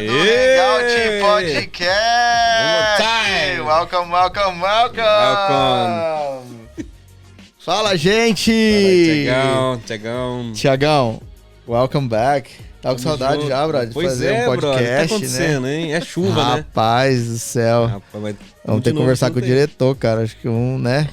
do Hangout Podcast. Welcome. Fala, gente! Tiagão, welcome back. Tava com saudade junto. Já, brother, de fazer um podcast, brother, tá acontecendo, né? Hein? É chuva, né? Rapaz do céu. Rapaz, vamos ter que conversar com o diretor, cara. Acho que né?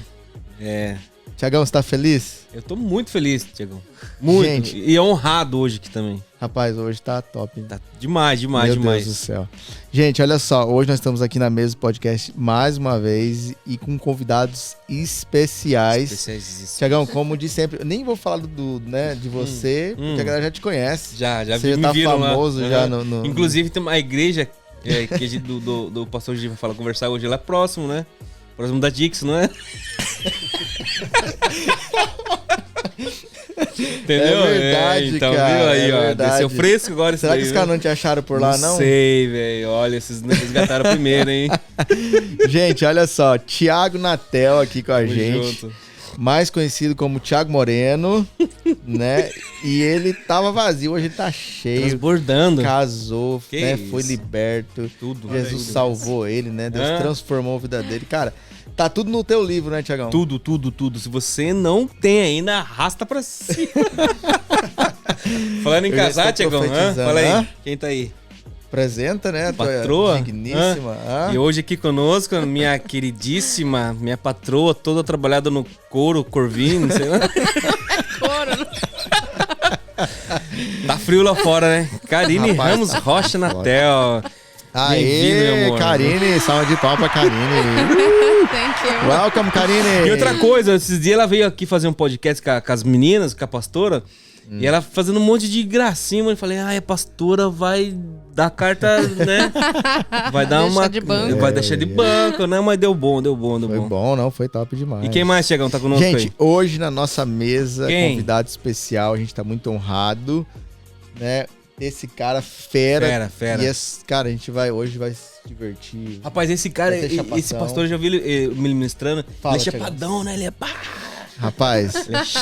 É. Tiagão, você tá feliz? Eu tô muito feliz, Tiagão. Muito. Gente, e honrado hoje aqui também. Rapaz, hoje tá top. Hein? Tá demais. Meu Deus do céu. Gente, olha só. Hoje nós estamos aqui na mesa do podcast mais uma vez e com convidados especiais. Tiagão, como de sempre, eu nem vou falar de você, porque a galera já te conhece. Já você já tá famoso lá. Já no... Inclusive tem uma igreja que do pastor G vai conversar hoje lá próximo, né? Próximo da Dix, não é? Entendeu? É verdade, então, cara. Viu aí, ó. Verdade. Desceu fresco agora. Será que os caras não te acharam por lá, não? Não sei, velho. Olha, esses resgataram primeiro, hein? Gente, olha só. Thiago Natel aqui com a gente. Junto. Mais conhecido como Thiago Moreno, né? E ele tava vazio, hoje ele tá cheio. Transbordando. Casou, né? Foi liberto. Tudo. Jesus salvou ele, né? Deus transformou a vida dele. Cara, tá tudo no teu livro, né, Thiagão? Tudo. Se você não tem ainda, arrasta pra cima. Falando em casar, Thiagão, fala aí, quem tá aí? Apresenta, né? Patroa. Digníssima. E hoje aqui conosco, minha queridíssima, minha patroa, toda trabalhada no couro, corvinho, não sei lá. Couro. Tá frio lá fora, né? Karine Ramos Rocha Natel. Aê, Karine, salve de pau pra Karine. Thank you. Welcome, Karine. E outra coisa, esses dias ela veio aqui fazer um podcast com as meninas, com a pastora, e ela fazendo um monte de gracinha, eu falei, a pastora vai dar carta, né? Vai dar deixar de banco. Vai deixar de banco, né? Mas deu bom. Foi bom, não? Foi top demais. E quem mais, Tiagão, tá conosco aí? Gente, hoje na nossa mesa, convidado especial, a gente tá muito honrado, né? Esse cara fera. E cara, a gente hoje vai se divertir. Rapaz, esse cara, esse pastor, eu já vi ele ministrando. Fala, ele é chapadão, né? Ele é Rapaz,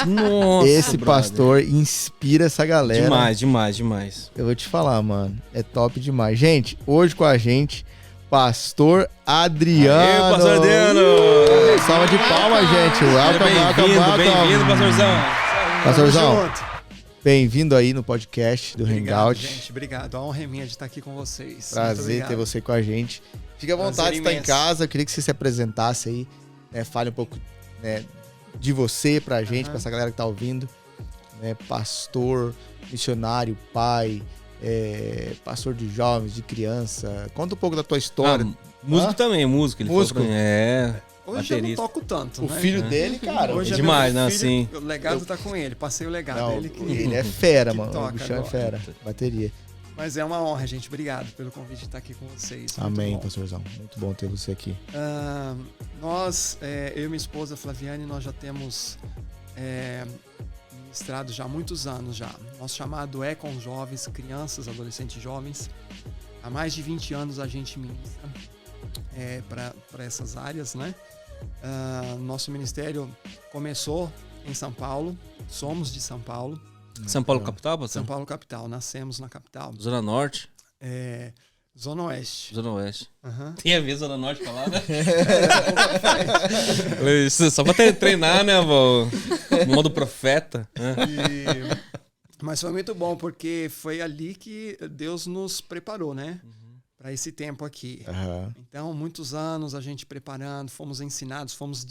nossa, esse pastor inspira essa galera. Demais. Eu vou te falar, mano. É top demais. Gente, hoje com a gente, Pastor Adriano. Aê, Pastor Adriano! Salva de palmas, gente. Bem-vindo, pastorzão. Pastorzão, bem-vindo aí no podcast do Hangout. Gente, obrigado. A honra é minha de estar aqui com vocês. Prazer ter você com a gente. Fique à vontade de estar em casa. Eu queria que você se apresentasse aí, né? Fale um pouco, né, de você pra gente, pra essa galera que tá ouvindo, né? Pastor, missionário, pai, pastor de jovens, de criança. Conta um pouco da tua história. Músico também, músico. Músico? Hoje eu não toco tanto, o filho dele, cara. Hoje é demais, né? Assim. O legado tá com ele. Passei o legado dele. Ele é fera, mano. O bichão é fera. Bateria. Mas é uma honra, gente. Obrigado pelo convite de estar aqui com vocês. Amém, pastorzão. Muito bom ter você aqui. Nós, eu e minha esposa Flaviane, nós já temos ministrado já há muitos anos já. Nosso chamado é com jovens, crianças, adolescentes e jovens. Há mais de 20 anos a gente ministra para essas áreas, né? Nosso ministério começou em São Paulo. Somos de São Paulo. São Paulo capital, pastor? São Paulo capital, nascemos na capital. Zona Norte? Zona Oeste. Zona Oeste. Uhum. Tem a ver Zona Norte falar, né? Só pra treinar, né, avó? No modo profeta. Né? Mas foi muito bom, porque foi ali que Deus nos preparou, né? Para esse tempo aqui. Então, muitos anos a gente preparando, fomos ensinados, fomos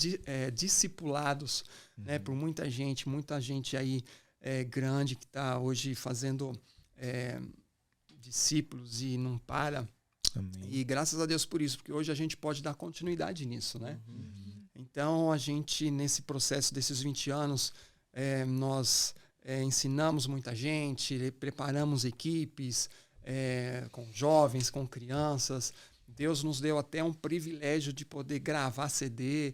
discipulados, né, por muita gente aí grande que está hoje fazendo discípulos e não para. Amém. E graças a Deus por isso, porque hoje a gente pode dar continuidade nisso, né? Então, a gente, nesse processo desses 20 anos, nós ensinamos muita gente, preparamos equipes, com jovens, com crianças. Deus nos deu até um privilégio de poder gravar CD,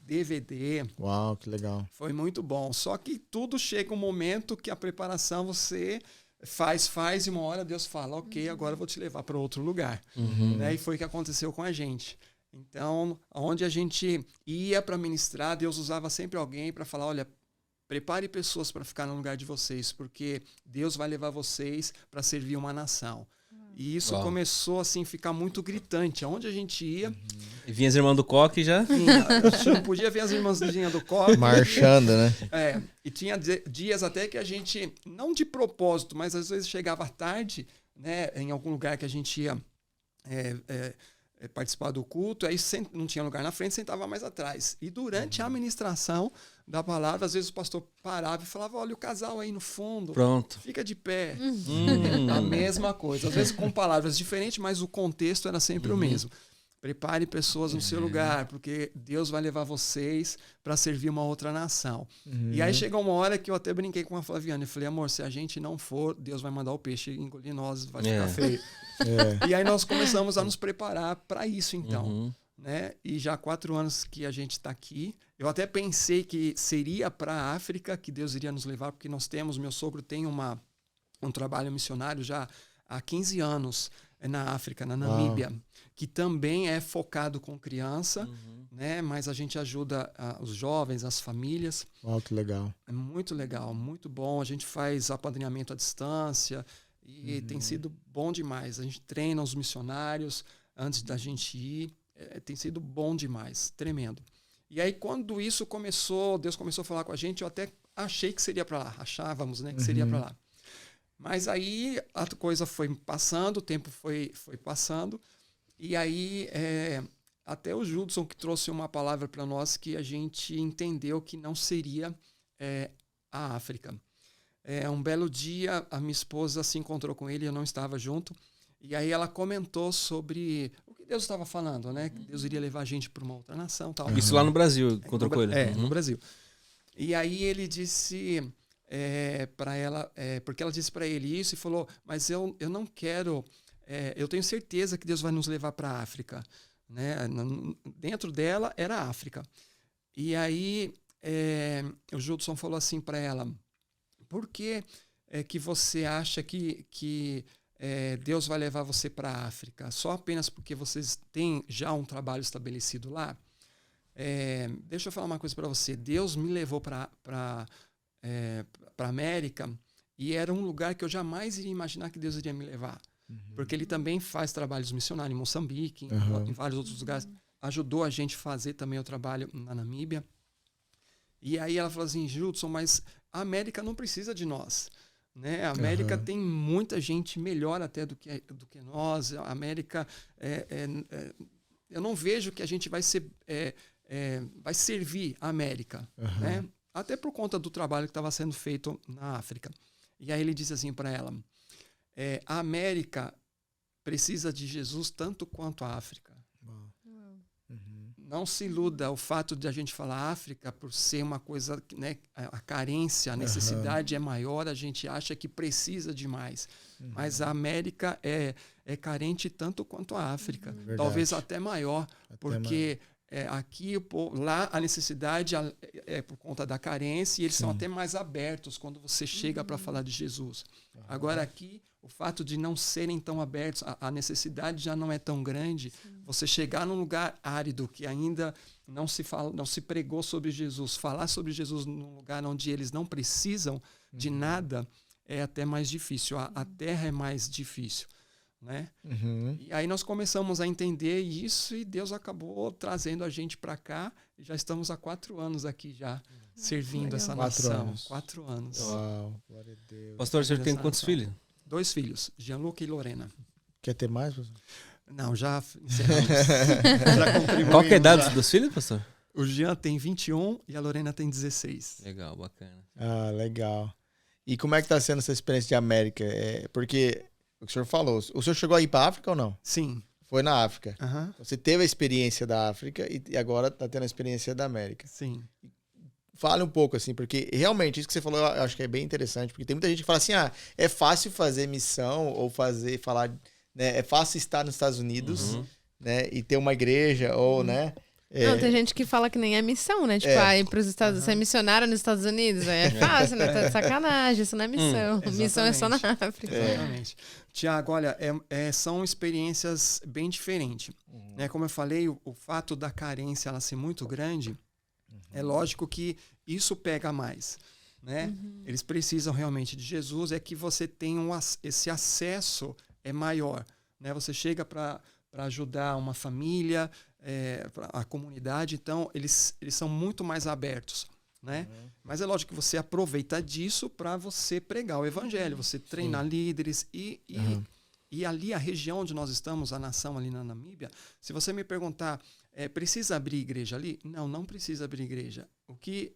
DVD. Uau, que legal. Foi muito bom. Só que tudo chega um momento que a preparação você faz e uma hora Deus fala, ok, agora eu vou te levar para outro lugar. Né? E foi o que aconteceu com a gente. Então, onde a gente ia para ministrar, Deus usava sempre alguém para falar, olha, prepare pessoas para ficar no lugar de vocês, porque Deus vai levar vocês para servir uma nação. E isso começou assim a ficar muito gritante. Aonde a gente ia... E vinha as irmãs do Coque já? A gente não podia ver as irmãzinhas do Coque. Marchando, né? E tinha dias até que a gente, não de propósito, mas às vezes chegava tarde, né, em algum lugar que a gente ia participar do culto, aí não tinha lugar na frente, sentava mais atrás. E durante a ministração da palavra, às vezes o pastor parava e falava, olha o casal aí no fundo, pronto, fica de pé. A mesma coisa, às vezes com palavras diferentes, mas o contexto era sempre o mesmo. Prepare pessoas no seu lugar, porque Deus vai levar vocês para servir uma outra nação. E aí chegou uma hora que eu até brinquei com a Flaviana. Eu falei, amor, se a gente não for, Deus vai mandar o peixe engolir nós, vai ficar feio. E aí nós começamos a nos preparar para isso, então. Né? E já há 4 anos que a gente está aqui. Eu até pensei que seria para a África que Deus iria nos levar, porque meu sogro tem um trabalho missionário já há 15 anos na África, na Namíbia, que também é focado com criança, né? Mas a gente ajuda os jovens, as famílias. Uau, que legal. É muito legal, muito bom. A gente faz apadrinhamento à distância e tem sido bom demais. A gente treina os missionários antes da gente ir. Tem sido bom demais, tremendo. E aí, quando isso começou, Deus começou a falar com a gente, eu até achei que seria para lá. Achávamos, né, que seria para lá. Mas aí a coisa foi passando, o tempo foi passando. E aí até o Judson que trouxe uma palavra para nós que a gente entendeu que não seria a África. Um belo dia, a minha esposa se encontrou com ele, eu não estava junto. E aí ela comentou sobre o que Deus estava falando, né? Que Deus iria levar a gente para uma outra nação. Tal. Isso lá no Brasil, encontrou com ele? No Brasil. E aí ele disse... para ela, porque ela disse para ele isso e falou, mas eu não quero, eu tenho certeza que Deus vai nos levar para a África, né? Dentro dela era a África. E aí o Judson falou assim para ela, por que que você acha que Deus vai levar você para a África? Só apenas porque vocês têm já um trabalho estabelecido lá? Deixa eu falar uma coisa para você, Deus me levou para a América, e era um lugar que eu jamais iria imaginar que Deus iria me levar. Porque ele também faz trabalhos missionários em Moçambique, em vários outros lugares. Ajudou a gente a fazer também o trabalho na Namíbia. E aí ela falou assim, Judson, mas a América não precisa de nós. Né? A América tem muita gente melhor até do que nós. A América, eu não vejo que a gente vai servir a América, né? Até por conta do trabalho que estava sendo feito na África. E aí ele disse assim para ela, a América precisa de Jesus tanto quanto a África. Não se iluda o fato de a gente falar África por ser uma coisa, né, a carência, a necessidade é maior, a gente acha que precisa de mais. Mas a América é carente tanto quanto a África. Verdade. Talvez até maior, porque... aqui, lá a necessidade é por conta da carência e eles são até mais abertos quando você chega para falar de Jesus. Agora aqui, o fato de não serem tão abertos, a necessidade já não é tão grande. Você chegar num lugar árido que ainda não se pregou sobre Jesus, falar sobre Jesus num lugar onde eles não precisam de nada é até mais difícil. A terra é mais difícil. Né? E aí nós começamos a entender isso e Deus acabou trazendo a gente para cá e já estamos há 4 anos aqui já servindo essa nação. 4 anos. Uau, glória a Deus. Pastor, o senhor tem quantos filhos? 2 filhos, Gianluca e Lorena. Quer ter mais, pastor? Não, já encerramos. Já contribuímos. Qual que é a idade dos filhos, pastor? O Jean tem 21 e a Lorena tem 16. Legal, bacana. Ah, legal. E como é que tá sendo essa experiência de América? Porque... O que o senhor falou. O senhor chegou a ir para a África ou não? Sim. Foi na África. Você teve a experiência da África e agora está tendo a experiência da América. Sim. Fale um pouco, assim, porque realmente isso que você falou eu acho que é bem interessante, porque tem muita gente que fala assim, é fácil fazer missão ou falar, né, é fácil estar nos Estados Unidos, né, e ter uma igreja ou, né... Não, tem gente que fala que nem é missão, né? Tipo, ir pros Estados Unidos, ser missionário nos Estados Unidos, é fácil, né? Tá de sacanagem, isso não é missão. Missão é só na África. Exatamente. Tiago, olha, são experiências bem diferentes. Né? Como eu falei, o fato da carência ela ser muito grande, é lógico que isso pega mais. Né? Eles precisam realmente de Jesus, é que você tenha esse acesso é maior, né? Você chega para ajudar uma família, a comunidade, então eles são muito mais abertos, né? Mas é lógico que você aproveita disso para você pregar o evangelho, você treinar líderes e ali a região onde nós estamos, a nação ali na Namíbia, se você me perguntar, precisa abrir igreja ali? Não precisa abrir igreja. O que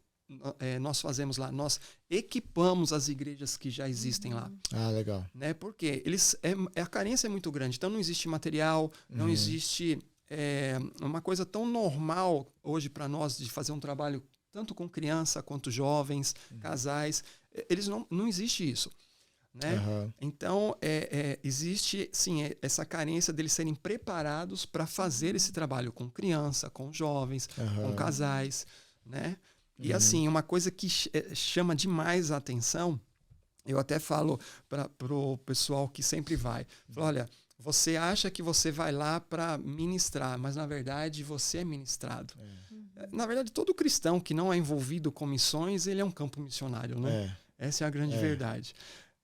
nós fazemos lá? Nós equipamos as igrejas que já existem lá. Ah, legal. Né? Porque a carência é muito grande, então não existe material, não existe uma coisa tão normal hoje para nós de fazer um trabalho tanto com criança quanto jovens, casais. Eles não existe isso. Né? Então, existe, sim, essa carência deles serem preparados para fazer esse trabalho com criança, com jovens, com casais, né? E, assim, uma coisa que chama demais a atenção, eu até falo para o pessoal que sempre vai, falo, olha, você acha que você vai lá para ministrar, mas, na verdade, você é ministrado. Na verdade, todo cristão que não é envolvido com missões, ele é um campo missionário, né? Essa é a grande verdade.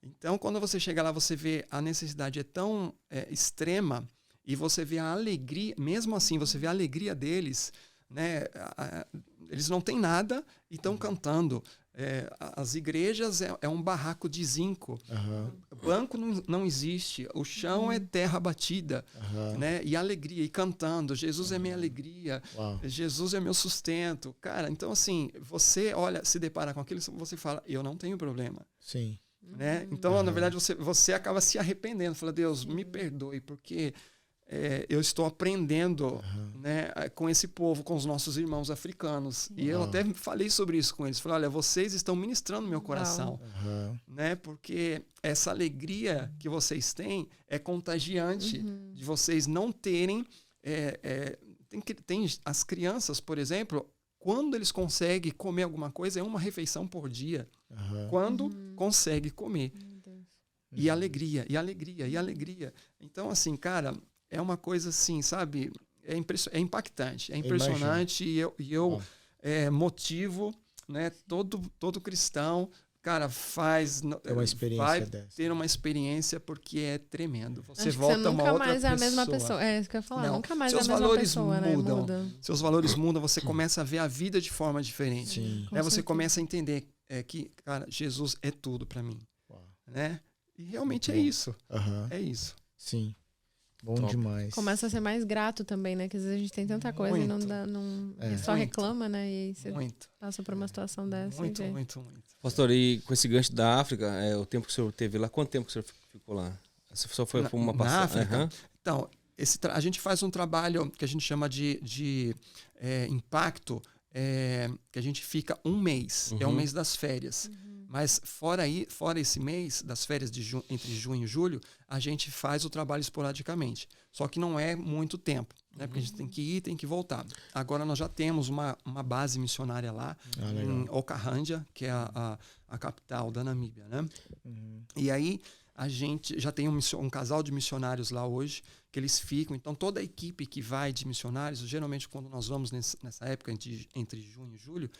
Então, quando você chega lá, você vê a necessidade é tão extrema e você vê a alegria, mesmo assim, você vê a alegria deles, né? Eles não têm nada e estão cantando. As igrejas é um barraco de zinco. Banco não existe. O chão é terra batida. Né? E alegria, e cantando. Jesus é minha alegria. Jesus é meu sustento. Cara, então assim, você se depara com aquilo, você fala, eu não tenho problema. Sim. Né? Então, na verdade, você acaba se arrependendo. Fala, Deus, me perdoe, porque eu estou aprendendo né, com esse povo, com os nossos irmãos africanos. E eu até falei sobre isso com eles. Falei, olha, vocês estão ministrando meu coração. Né? Porque essa alegria que vocês têm é contagiante de vocês não terem... Tem as crianças, por exemplo... Quando eles conseguem comer alguma coisa, é uma refeição por dia. Quando consegue comer. E alegria, e alegria, e alegria. Então, assim, cara, é uma coisa assim, sabe? É impactante, é impressionante. E eu motivo, né, todo cristão, cara, vai ter uma experiência porque é tremendo. Você volta uma outra pessoa. Nunca mais é a mesma pessoa. É isso que eu ia falar. Nunca mais é a mesma pessoa, né? Muda. Seus valores mudam, você começa a ver a vida de forma diferente. Né? Você começa a entender que, cara, Jesus é tudo para mim. Né? E realmente é isso. É isso. Sim. Bom demais. Começa a ser mais grato também, né? Que às vezes a gente tem tanta coisa e só reclama, né? E aí você passa por uma situação dessa. Muito. Pastor, e com esse gancho da África, o tempo que o senhor teve lá, quanto tempo que o senhor ficou lá? Você só foi uma passagem? Na África? Então, a gente faz um trabalho que a gente chama de impacto, que a gente fica um mês. É um mês das férias. Mas fora esse mês, das férias entre junho e julho, a gente faz o trabalho esporadicamente. Só que não é muito tempo, né? Porque a gente tem que ir, tem que voltar. Agora nós já temos uma base missionária lá, em Okahandja, que é a capital da Namíbia, né? E aí a gente já tem um casal de missionários lá hoje, que eles ficam. Então toda a equipe que vai de missionários, geralmente quando nós vamos nessa época, entre junho e julho,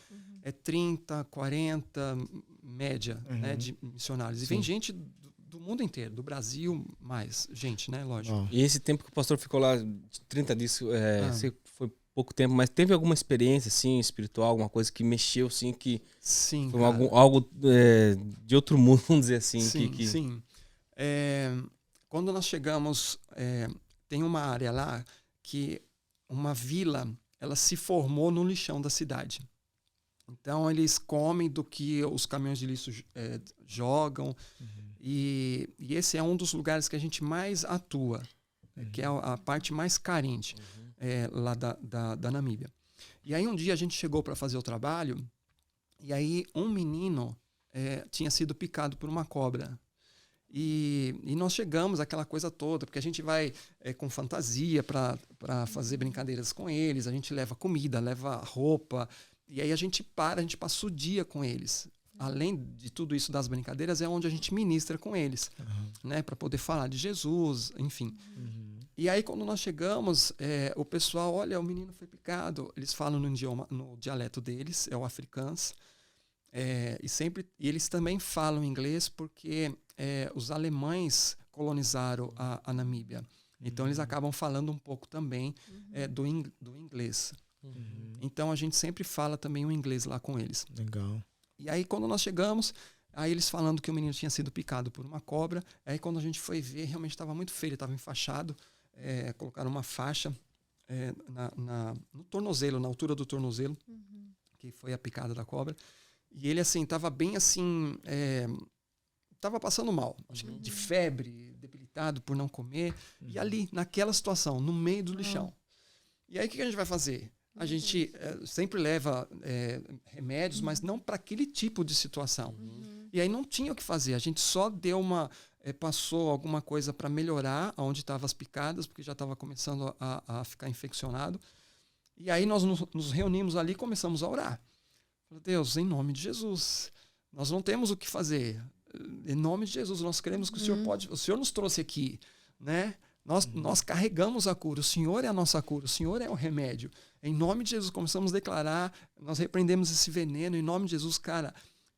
é 30, 40 média, né, de missionários. E vem gente do mundo inteiro, do Brasil, mais gente, né? Lógico. E esse tempo que o pastor ficou lá, 30 dias, foi pouco tempo, mas teve alguma experiência, assim, espiritual, alguma coisa que mexeu, assim, que... Sim, foi algo de outro mundo, vamos dizer assim. Sim. Quando nós chegamos, tem uma área lá que uma vila, ela se formou no lixão da cidade. Então, eles comem do que os caminhões de lixo jogam. E esse é um dos lugares que a gente mais atua, que é a parte mais carente lá da Namíbia. E aí, um dia, a gente chegou para fazer o trabalho, e aí um menino tinha sido picado por uma cobra. E nós chegamos àquela coisa toda, porque a gente vai com fantasia para fazer brincadeiras com eles, a gente leva comida, leva roupa, e aí a gente passa o dia com eles. Além de tudo isso das brincadeiras, é onde a gente ministra com eles, né, para poder falar de Jesus, enfim. E aí quando nós chegamos, o pessoal, olha, o menino foi picado, eles falam no dialeto deles, é o afrikaans, e eles também falam inglês porque os alemães colonizaram a Namíbia. Então, eles acabam falando um pouco também do inglês. Então, a gente sempre fala também o inglês lá com eles. Legal. E aí, quando nós chegamos, aí eles falando que o menino tinha sido picado por uma cobra. Aí, quando a gente foi ver, realmente estava muito feio. Ele estava enfaixado. Colocaram uma faixa no tornozelo, na altura do tornozelo, que foi a picada da cobra. E ele, assim, estava bem assim... Estava passando mal, acho que de febre, debilitado por não comer. E ali, naquela situação, no meio do lixão. E aí, o que a gente vai fazer? A gente sempre leva remédios, mas não para aquele tipo de situação. E aí não tinha o que fazer. A gente só deu passou alguma coisa para melhorar onde estavam as picadas, porque já estava começando a ficar infeccionado. E aí nós nos reunimos ali e começamos a orar. Falei, Deus, em nome de Jesus, nós não temos o que fazer. Em nome de Jesus, nós queremos que o Senhor pode... O Senhor nos trouxe aqui, né? Nós carregamos a cura. O Senhor é a nossa cura. O Senhor é o remédio. Em nome de Jesus, começamos a declarar. Nós repreendemos esse veneno. Em nome de Jesus, cara.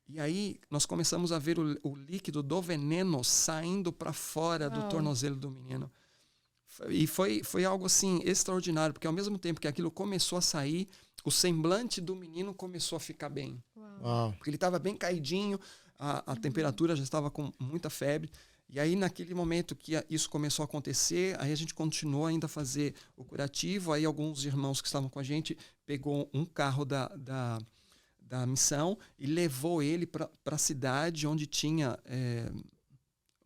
E aí, nós começamos a ver o líquido do veneno saindo para fora do tornozelo do menino. E foi algo, assim, extraordinário. Porque ao mesmo tempo que aquilo começou a sair, o semblante do menino começou a ficar bem. Porque ele estava bem caidinho. A temperatura já estava com muita febre. E aí, naquele momento que isso começou a acontecer, aí a gente continuou ainda a fazer o curativo. Aí alguns irmãos que estavam com a gente pegou um carro da missão e levou ele para a cidade onde tinha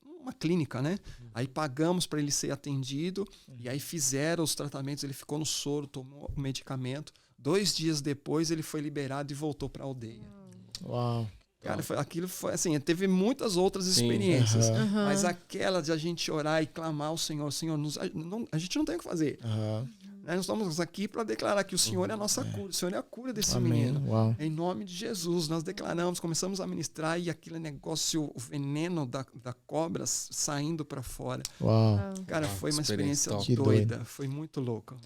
uma clínica, né? Aí pagamos para ele ser atendido e aí fizeram os tratamentos. Ele ficou no soro, tomou o medicamento. 2 dias depois, ele foi liberado e voltou para a aldeia. Uau! Cara, aquilo foi assim, teve muitas outras experiências, mas aquela de a gente orar e clamar ao Senhor, a gente não tem o que fazer. Nós estamos aqui para declarar que o Senhor é a nossa cura, o Senhor é a cura desse menino. Uau. Em nome de Jesus, nós declaramos, começamos a ministrar e aquele negócio, o veneno da cobra saindo para fora. Uau. Cara, foi uma experiência doida, foi muito louca.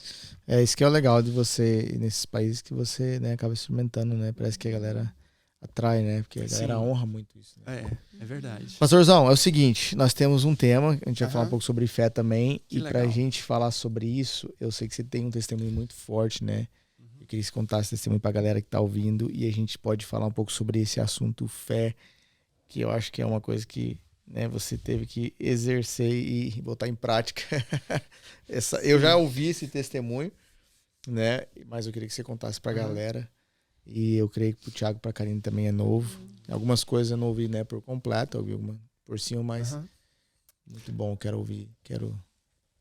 Isso que é o legal de você, nesses países que você, né, acaba experimentando, né? Parece que a galera atrai, né? Porque a galera honra muito isso. Né? É verdade. Pastorzão, é o seguinte, nós temos um tema, a gente vai falar um pouco sobre fé também, que e legal. pra gente falar sobre isso, eu sei que você tem um testemunho muito forte, né? Eu queria que você contasse esse testemunho pra galera que tá ouvindo, e a gente pode falar um pouco sobre esse assunto fé, que eu acho que é uma coisa que, né, você teve que exercer e botar em prática. Eu já ouvi esse testemunho, né? Mas eu queria que você contasse pra galera. E eu creio que pro Thiago e pra Karine também é novo. Algumas coisas eu não ouvi, né, por completo, eu ouvi uma por cima, mas muito bom, quero ouvir, quero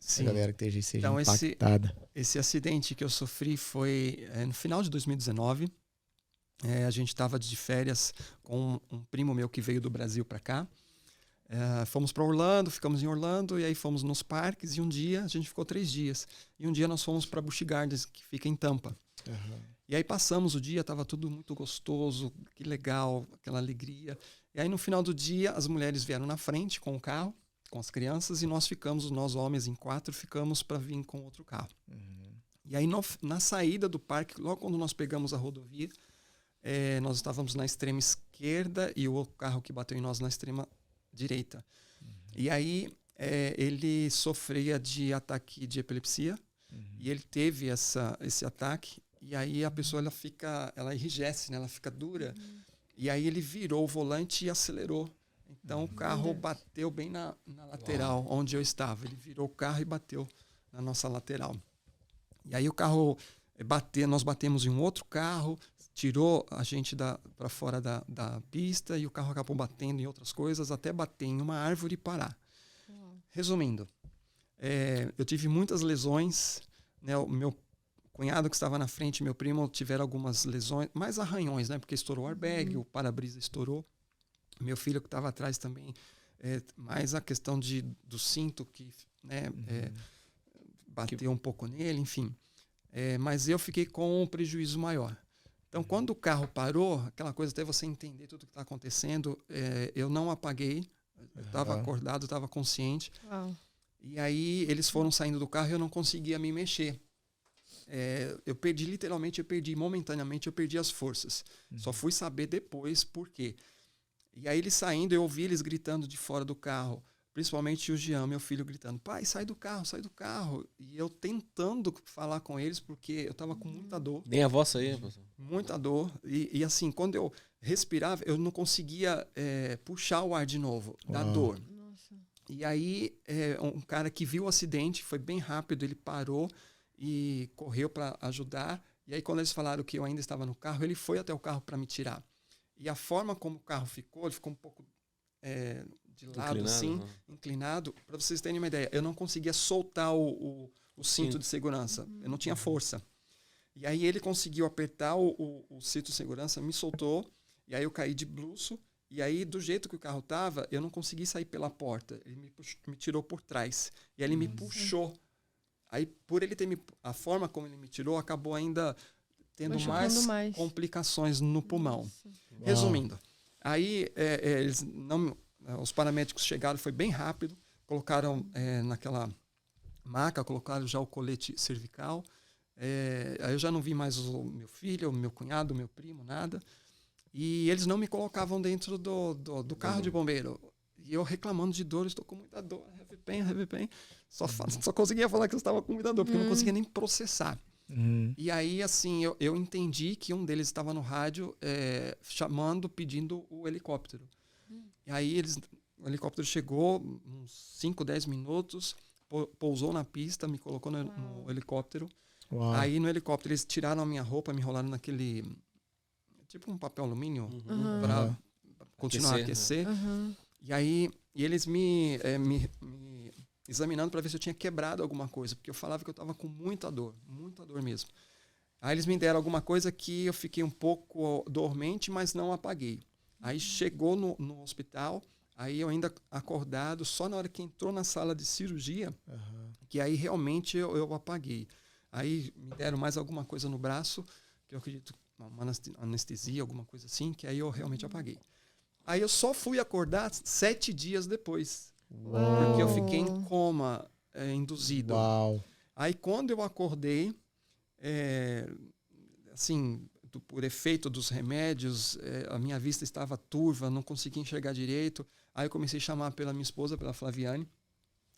que a galera que seja então, impactada. Esse acidente que eu sofri foi no final de 2019. A gente estava de férias com um primo meu que veio do Brasil para cá. Fomos para Orlando, ficamos em Orlando, e aí fomos nos parques, e um dia, a gente ficou 3 dias. E um dia nós fomos para Busch Gardens, que fica em Tampa. E aí passamos o dia, estava tudo muito gostoso, que legal, aquela alegria. E aí no final do dia, as mulheres vieram na frente com o carro, com as crianças, e nós homens em 4, ficamos para vir com outro carro. E aí na saída do parque, logo quando nós pegamos a rodovia, nós estávamos na extrema esquerda e o carro que bateu em nós na extrema direita. E aí ele sofria de ataque de epilepsia, e ele teve esse ataque. E aí a pessoa ela enrijece, né? Ela fica dura. E aí ele virou o volante e acelerou. Então o carro bateu bem na lateral, onde eu estava. Ele virou o carro e bateu na nossa lateral. E aí o carro nós batemos em um outro carro, tirou a gente para fora da pista, e o carro acabou batendo em outras coisas, até bater em uma árvore e parar. Resumindo, eu tive muitas lesões, né? O meu cunhado que estava na frente, meu primo, tiveram algumas lesões, mais arranhões, né? Porque estourou o airbag, o para-brisa estourou. Meu filho que estava atrás também, mais a questão do cinto que, né, bateu um pouco nele, enfim. Mas eu fiquei com um prejuízo maior. Então, quando o carro parou, aquela coisa até você entender tudo o que está acontecendo, eu não apaguei, eu estava acordado, estava consciente. E aí eles foram saindo do carro e eu não conseguia me mexer. Eu perdi momentaneamente, eu perdi as forças. Só fui saber depois por quê. E aí eles saindo, eu ouvi eles gritando de fora do carro, principalmente o Jean, meu filho, gritando, pai, sai do carro, sai do carro. E eu tentando falar com eles, porque eu estava com muita dor. Nem a voz aí, pastor. Muita dor. E assim, quando eu respirava, eu não conseguia puxar o ar de novo, da dor. Nossa. E aí, um cara que viu o acidente, foi bem rápido, ele parou e correu para ajudar. E aí, quando eles falaram que eu ainda estava no carro, ele foi até o carro para me tirar. E a forma como o carro ficou, ele ficou um pouco de lado, inclinado, assim, inclinado. Para vocês terem uma ideia, eu não conseguia soltar o cinto de segurança. Eu não tinha força. E aí ele conseguiu apertar o cinto de segurança, me soltou. E aí eu caí de bruço. E aí, do jeito que o carro estava, eu não consegui sair pela porta. Ele me tirou por trás. E aí ele me puxou. Aí, por ele ter a forma como ele me tirou, acabou ainda tendo mais complicações no pulmão. Resumindo, aí os paramédicos chegaram, foi bem rápido, colocaram naquela maca, colocaram já o colete cervical. Aí eu já não vi mais o meu filho, o meu cunhado, o meu primo, nada. E eles não me colocavam dentro do carro de bombeiro. E eu reclamando de dor, estou com muita dor, heavy pain. Só conseguia falar que eu estava com muita dor, porque eu não conseguia nem processar. E aí, assim, eu entendi que um deles estava no rádio chamando, pedindo o helicóptero. E aí o helicóptero chegou, uns 5, 10 minutos, pousou na pista, me colocou no helicóptero. Uau. Aí no helicóptero eles tiraram a minha roupa, me enrolaram naquele... tipo um papel alumínio para continuar a aquecer. E aí eles me examinando para ver se eu tinha quebrado alguma coisa, porque eu falava que eu estava com muita dor mesmo. Aí eles me deram alguma coisa que eu fiquei um pouco dormente, mas não apaguei. Aí chegou no hospital, aí eu ainda acordado, só na hora que entrou na sala de cirurgia, que aí realmente eu apaguei. Aí me deram mais alguma coisa no braço, que eu acredito, uma anestesia, alguma coisa assim, que aí eu realmente apaguei. Aí eu só fui acordar 7 dias depois. Uau. Porque eu fiquei em coma induzido. Uau. Aí quando eu acordei, assim, por efeito dos remédios, a minha vista estava turva, não conseguia enxergar direito. Aí eu comecei a chamar pela minha esposa, pela Flaviane.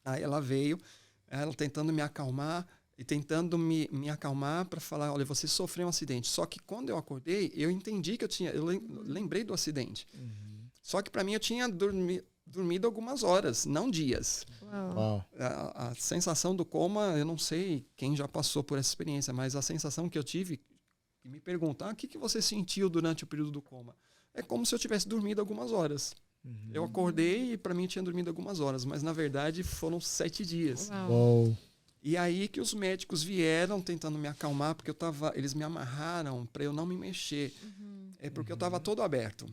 Aí ela veio, ela tentando me acalmar, e tentando me acalmar para falar, olha, você sofreu um acidente. Só que quando eu acordei, eu entendi que eu lembrei do acidente. Só que para mim eu tinha dormido algumas horas, não dias. Uau. A sensação do coma, eu não sei quem já passou por essa experiência, mas a sensação que eu tive, que me perguntam, o que você sentiu durante o período do coma? É como se eu tivesse dormido algumas horas. Eu acordei e para mim eu tinha dormido algumas horas, mas na verdade foram 7 dias. Uau. E aí que os médicos vieram tentando me acalmar, porque eles me amarraram para eu não me mexer. Porque eu estava todo aberto.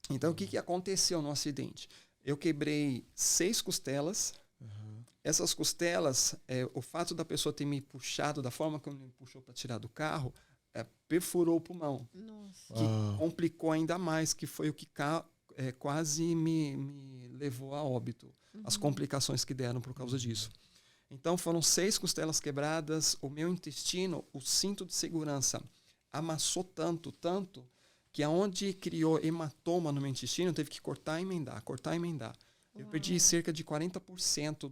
Então, o que aconteceu no acidente? Eu quebrei 6 costelas. Essas costelas, o fato da pessoa ter me puxado da forma como me puxou para tirar do carro, perfurou o pulmão. Nossa. Que complicou ainda mais, que foi o que quase me levou a óbito. As complicações que deram por causa disso. Então, foram 6 costelas quebradas, o meu intestino, o cinto de segurança, amassou tanto, que aonde criou hematoma no meu intestino, eu teve que cortar e emendar. Eu perdi cerca de 40%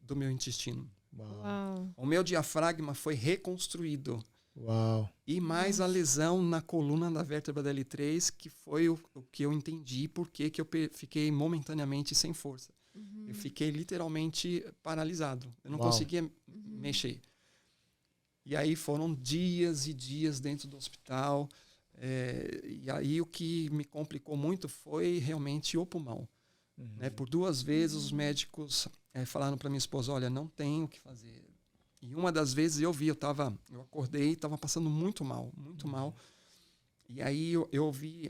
do meu intestino. Uau. O meu diafragma foi reconstruído. Uau. E mais a lesão na coluna da vértebra da L3, que foi o que eu entendi porque que eu fiquei momentaneamente sem força. Eu fiquei literalmente paralisado. Eu não conseguia mexer. E aí foram dias e dias dentro do hospital. E aí o que me complicou muito foi realmente o pulmão. Por 2 vezes os médicos falaram para minha esposa, olha, não tem o que fazer. E uma das vezes eu acordei e estava passando muito mal. E aí eu vi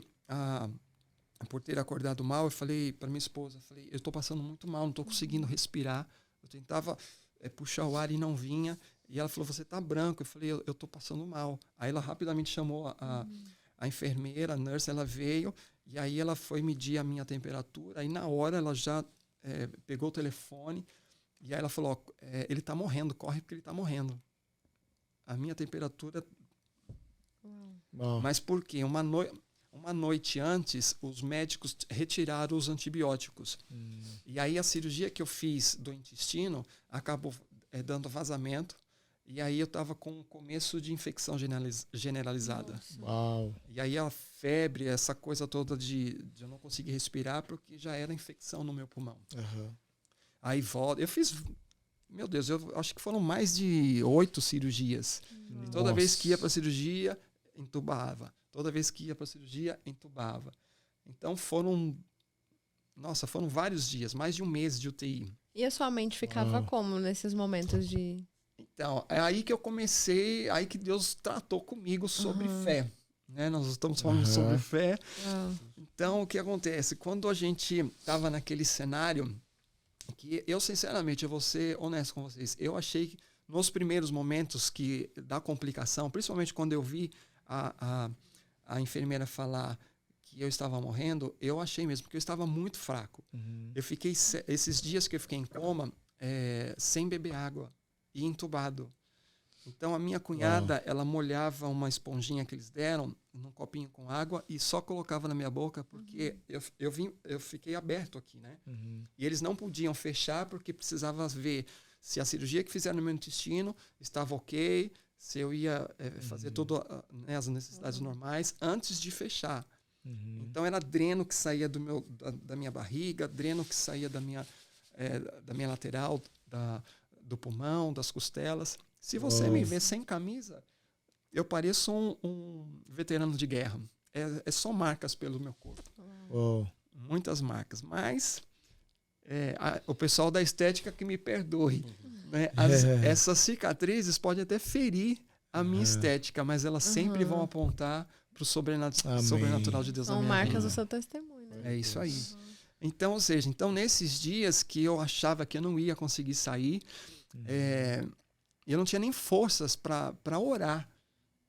por ter acordado mal, eu falei para minha esposa, eu estou passando muito mal, não estou conseguindo respirar. Eu tentava puxar o ar e não vinha. E ela falou, você está branco. Eu falei, eu estou passando mal. Aí ela rapidamente chamou a enfermeira, a nurse, ela veio. E aí ela foi medir a minha temperatura. Aí na hora ela já pegou o telefone. E aí ela falou, ele está morrendo, corre porque ele está morrendo. A minha temperatura... Uau. Mas por quê? Uma noite antes, os médicos retiraram os antibióticos. E aí a cirurgia que eu fiz do intestino acabou dando vazamento. E aí eu estava com um começo de infecção generalizada. Uau. E aí a febre, essa coisa toda de eu não conseguir respirar porque já era infecção no meu pulmão. Aí volta. Eu fiz, meu Deus, eu acho que foram mais de 8 cirurgias. E toda vez que ia para cirurgia, entubava. Toda vez que ia para cirurgia, entubava. Então foram vários dias, mais de um mês de UTI. E a sua mente ficava como nesses momentos de... Então, é aí que eu comecei, aí que Deus tratou comigo sobre fé. Né? Nós estamos falando sobre fé. Então, o que acontece? Quando a gente estava naquele cenário, que eu, sinceramente, eu vou ser honesto com vocês, eu achei que nos primeiros momentos da complicação, principalmente quando eu vi a enfermeira falar que eu estava morrendo, eu achei mesmo, porque eu estava muito fraco. Eu fiquei, esses dias que eu fiquei em coma, sem beber água. E entubado. Então a minha cunhada, ela molhava uma esponjinha que eles deram num copinho com água e só colocava na minha boca porque eu fiquei aberto aqui, né? E eles não podiam fechar porque precisava ver se a cirurgia que fizeram no meu intestino estava ok, se eu ia fazer todas as necessidades normais antes de fechar. Então era dreno que saía da minha barriga, dreno que saía da minha lateral, do pulmão, das costelas. Se você me vê sem camisa, eu pareço um veterano de guerra. É só marcas pelo meu corpo. Muitas marcas. Mas o pessoal da estética que me perdoe. Né? Essas cicatrizes podem até ferir a minha estética, mas elas sempre vão apontar para o sobrenatural de Deus. São marcas do seu testemunho. Né? É isso aí. Então, nesses dias que eu achava que eu não ia conseguir sair, eu não tinha nem forças para orar,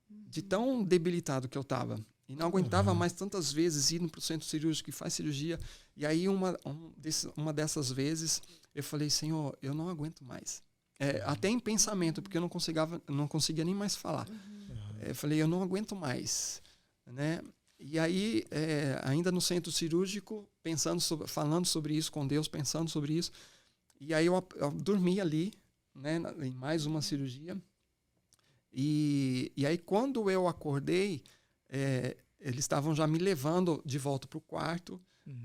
de tão debilitado que eu estava. E não aguentava mais tantas vezes ir para o centro cirúrgico e faz cirurgia. E aí, uma dessas vezes, eu falei, Senhor, eu não aguento mais. Até em pensamento, porque eu não conseguia nem mais falar. Eu falei, eu não aguento mais. Né? E aí, ainda no centro cirúrgico, falando sobre isso com Deus, pensando sobre isso. E aí eu dormi ali, né, em mais uma cirurgia. E aí, quando eu acordei, eles estavam já me levando de volta para o quarto.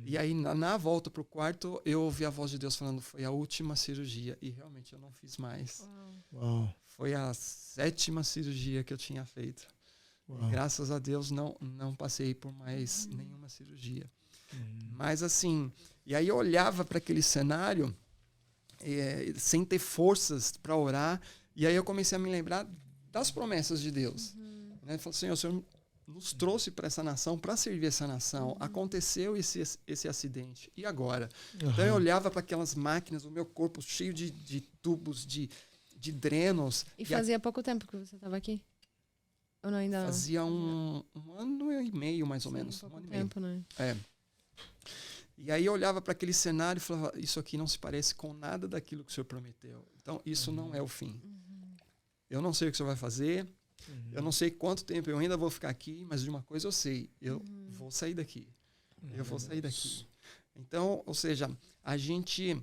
E aí, na volta para o quarto, eu ouvi a voz de Deus falando, foi a última cirurgia. E realmente eu não fiz mais. Foi a 7ª cirurgia que eu tinha feito. E, graças a Deus, não passei por mais nenhuma cirurgia. Mas assim, e aí eu olhava para aquele cenário sem ter forças para orar, e aí eu comecei a me lembrar das promessas de Deus. Né? Eu falei, Senhor, o Senhor nos trouxe para essa nação, para servir essa nação. Aconteceu esse acidente. E agora? Então eu olhava para aquelas máquinas, o meu corpo cheio de tubos, de drenos. E fazia pouco tempo que você estava aqui? Ou não, ainda fazia um ano e meio, mais ou menos. Pouco tempo, né? E aí eu olhava para aquele cenário e falava, isso aqui não se parece com nada daquilo que o Senhor prometeu. Então, isso não é o fim. Eu não sei o que o Senhor vai fazer, eu não sei quanto tempo eu ainda vou ficar aqui, mas de uma coisa eu sei, eu vou sair daqui. Eu vou sair daqui. Então, ou seja, a gente...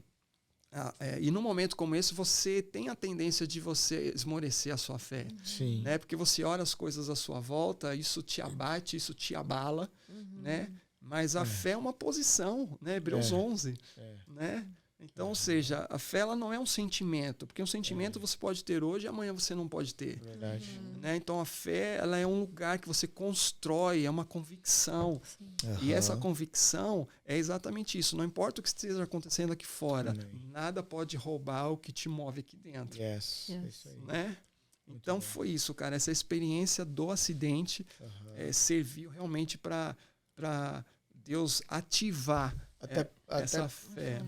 e num momento como esse, você tem a tendência de você esmorecer a sua fé. Sim. Né? Porque você olha as coisas à sua volta, isso te abate, isso te abala, né? Mas a fé é uma posição, né? Hebreus 11, né? Então, ou seja, a fé ela não é um sentimento, porque um sentimento você pode ter hoje e amanhã você não pode ter. Verdade. Né? Então, a fé ela é um lugar que você constrói, é uma convicção. E essa convicção é exatamente isso. Não importa o que esteja acontecendo aqui fora, nada pode roubar o que te move aqui dentro. É isso aí. Né? Então, foi isso, cara. Essa experiência do acidente serviu realmente para Deus ativar essa fé.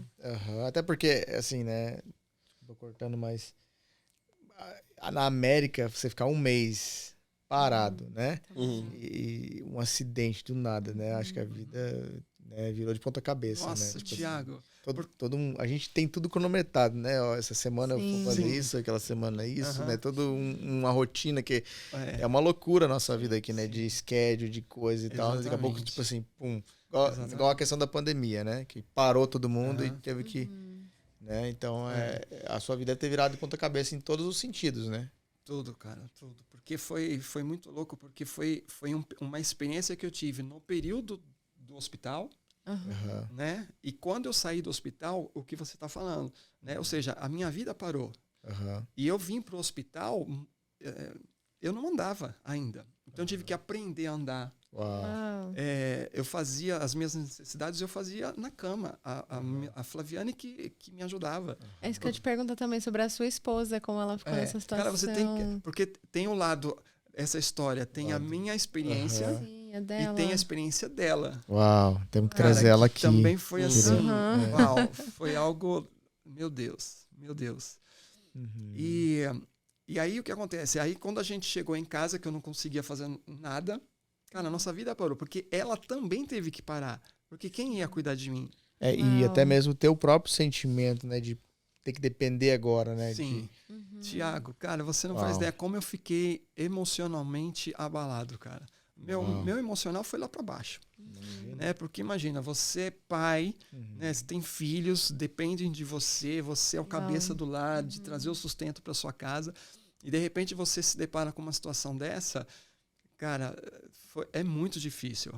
Até porque, assim, né? Tô cortando, mas na América, você ficar um mês parado, né? E um acidente do nada, né? Acho que a vida né? Virou de ponta cabeça, Nossa, né? Tipo Thiago. Assim, a gente tem tudo cronometrado, né? Ó, essa semana eu vou fazer isso, aquela semana isso, né? Toda uma rotina que é uma loucura a nossa vida aqui, né? De schedule, de coisa e tal. Daqui a pouco, tipo assim, pum. Igual a questão da pandemia, né? Que parou todo mundo e teve que... Né? Então, a sua vida deve ter virado de ponta cabeça em todos os sentidos, né? Tudo, cara, tudo. Porque foi muito louco, porque foi uma experiência que eu tive no período do hospital, né? E quando eu saí do hospital, o que você está falando, né? Ou seja, a minha vida parou. E eu vim para o hospital, eu não andava ainda. Então eu tive que aprender a andar. Eu fazia as minhas necessidades, eu fazia na cama. A Flaviane que me ajudava. É isso que eu te pergunto também sobre a sua esposa, como ela ficou nessa situação. Cara, você tem que, porque tem um lado, essa história, tem a minha experiência Sim, a dela. e tem a experiência dela. Uau, temos que trazer ela aqui. Também foi assim. Uau, foi algo, meu Deus. E aí o que acontece? Aí quando a gente chegou em casa, que eu não conseguia fazer nada, cara, a nossa vida parou, porque ela também teve que parar. Porque quem ia cuidar de mim? E até mesmo ter o próprio sentimento, né? De ter que depender agora, né? Sim. Thiago, cara, você não faz ideia como eu fiquei emocionalmente abalado, cara. Meu emocional foi lá para baixo. Né? Porque imagina, você é pai, né? Você tem filhos, dependem de você, você é o cabeça do lar, de trazer o sustento para sua casa, e de repente você se depara com uma situação dessa, cara, é muito difícil.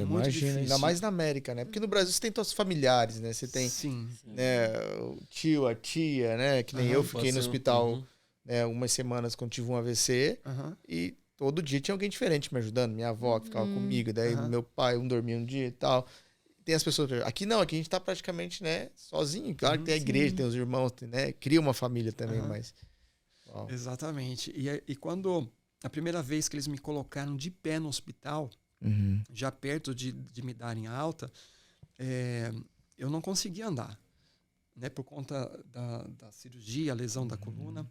Muito difícil. Ainda mais na América, né? Porque no Brasil você tem todos os familiares, né? Você tem né, o tio, a tia, né? Que nem eu fiquei no hospital né, umas semanas quando tive um AVC e todo dia tinha alguém diferente me ajudando. Minha avó que ficava comigo, daí meu pai, dormia um dia e tal. Tem as pessoas... Aqui não, aqui a gente tá praticamente né, sozinho. Claro que tem a igreja, tem os irmãos, né? Cria uma família também, mas... Uau. Exatamente. E quando... A primeira vez que eles me colocaram de pé no hospital, já perto de me darem alta, eu não conseguia andar, né, por conta da cirurgia, a lesão da coluna.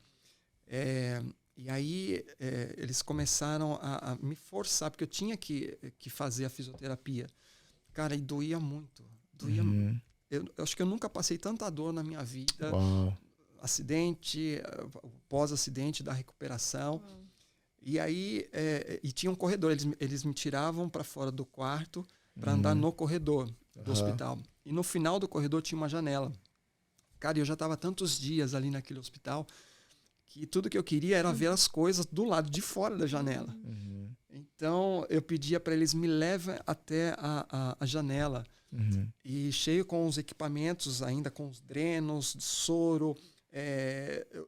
E aí eles começaram a me forçar, porque eu tinha que fazer a fisioterapia. Cara, e doía muito. Eu acho que eu nunca passei tanta dor na minha vida. Uau. Acidente, pós-acidente, da recuperação. E aí, e tinha um corredor, eles me tiravam para fora do quarto para andar no corredor do hospital. E no final do corredor tinha uma janela. Cara, eu já estava tantos dias ali naquele hospital que tudo que eu queria era ver as coisas do lado de fora da janela. Então, eu pedia para eles me levem até a janela. E cheio com os equipamentos ainda, com os drenos, soro,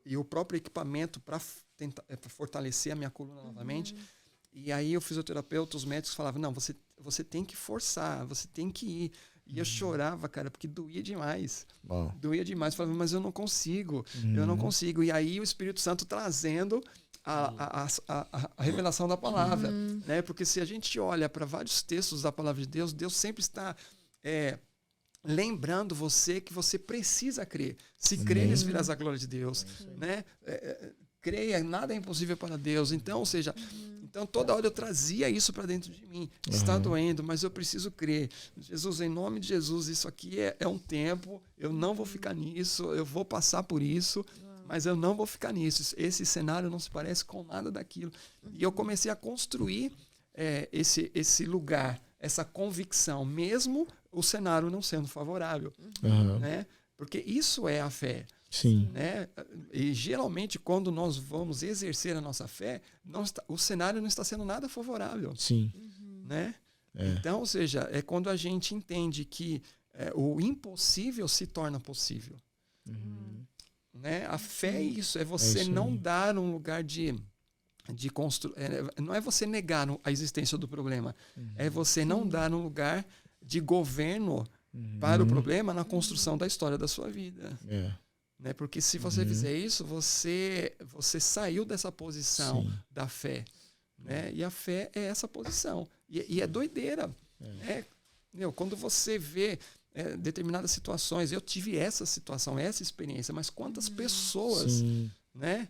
e o próprio equipamento para fortalecer a minha coluna novamente. E aí o fisioterapeuta, os médicos falavam, não, você tem que forçar, você tem que ir. E eu chorava, cara, porque doía demais. Doía demais. Eu falava, mas eu não consigo, eu não consigo. E aí o Espírito Santo trazendo a revelação da palavra. Né? Porque se a gente olha para vários textos da palavra de Deus, Deus sempre está... lembrando você que você precisa crer. Se creres, verás a glória de Deus. Né? Creia, nada é impossível para Deus. Então, ou seja, então toda hora eu trazia isso para dentro de mim. Está doendo, mas eu preciso crer. Jesus, em nome de Jesus, isso aqui é um tempo, eu não vou ficar nisso, eu vou passar por isso, mas eu não vou ficar nisso. Esse cenário não se parece com nada daquilo. E eu comecei a construir esse lugar, essa convicção, mesmo o cenário não sendo favorável. Né? Porque isso é a fé. Sim. Né? E geralmente, quando nós vamos exercer a nossa fé, o cenário não está sendo nada favorável. Sim. Né? Então, ou seja, é quando a gente entende que o impossível se torna possível. Né? A fé é isso, é você não dar um lugar de construir. Não é você negar a existência do problema, é você não dar um lugar de governo para o problema na construção da história da sua vida. Né? Porque se você fizer isso, você saiu dessa posição da fé. Né? E a fé é essa posição. E é doideira. Né? Quando você vê determinadas situações, eu tive essa situação, essa experiência, mas quantas pessoas né?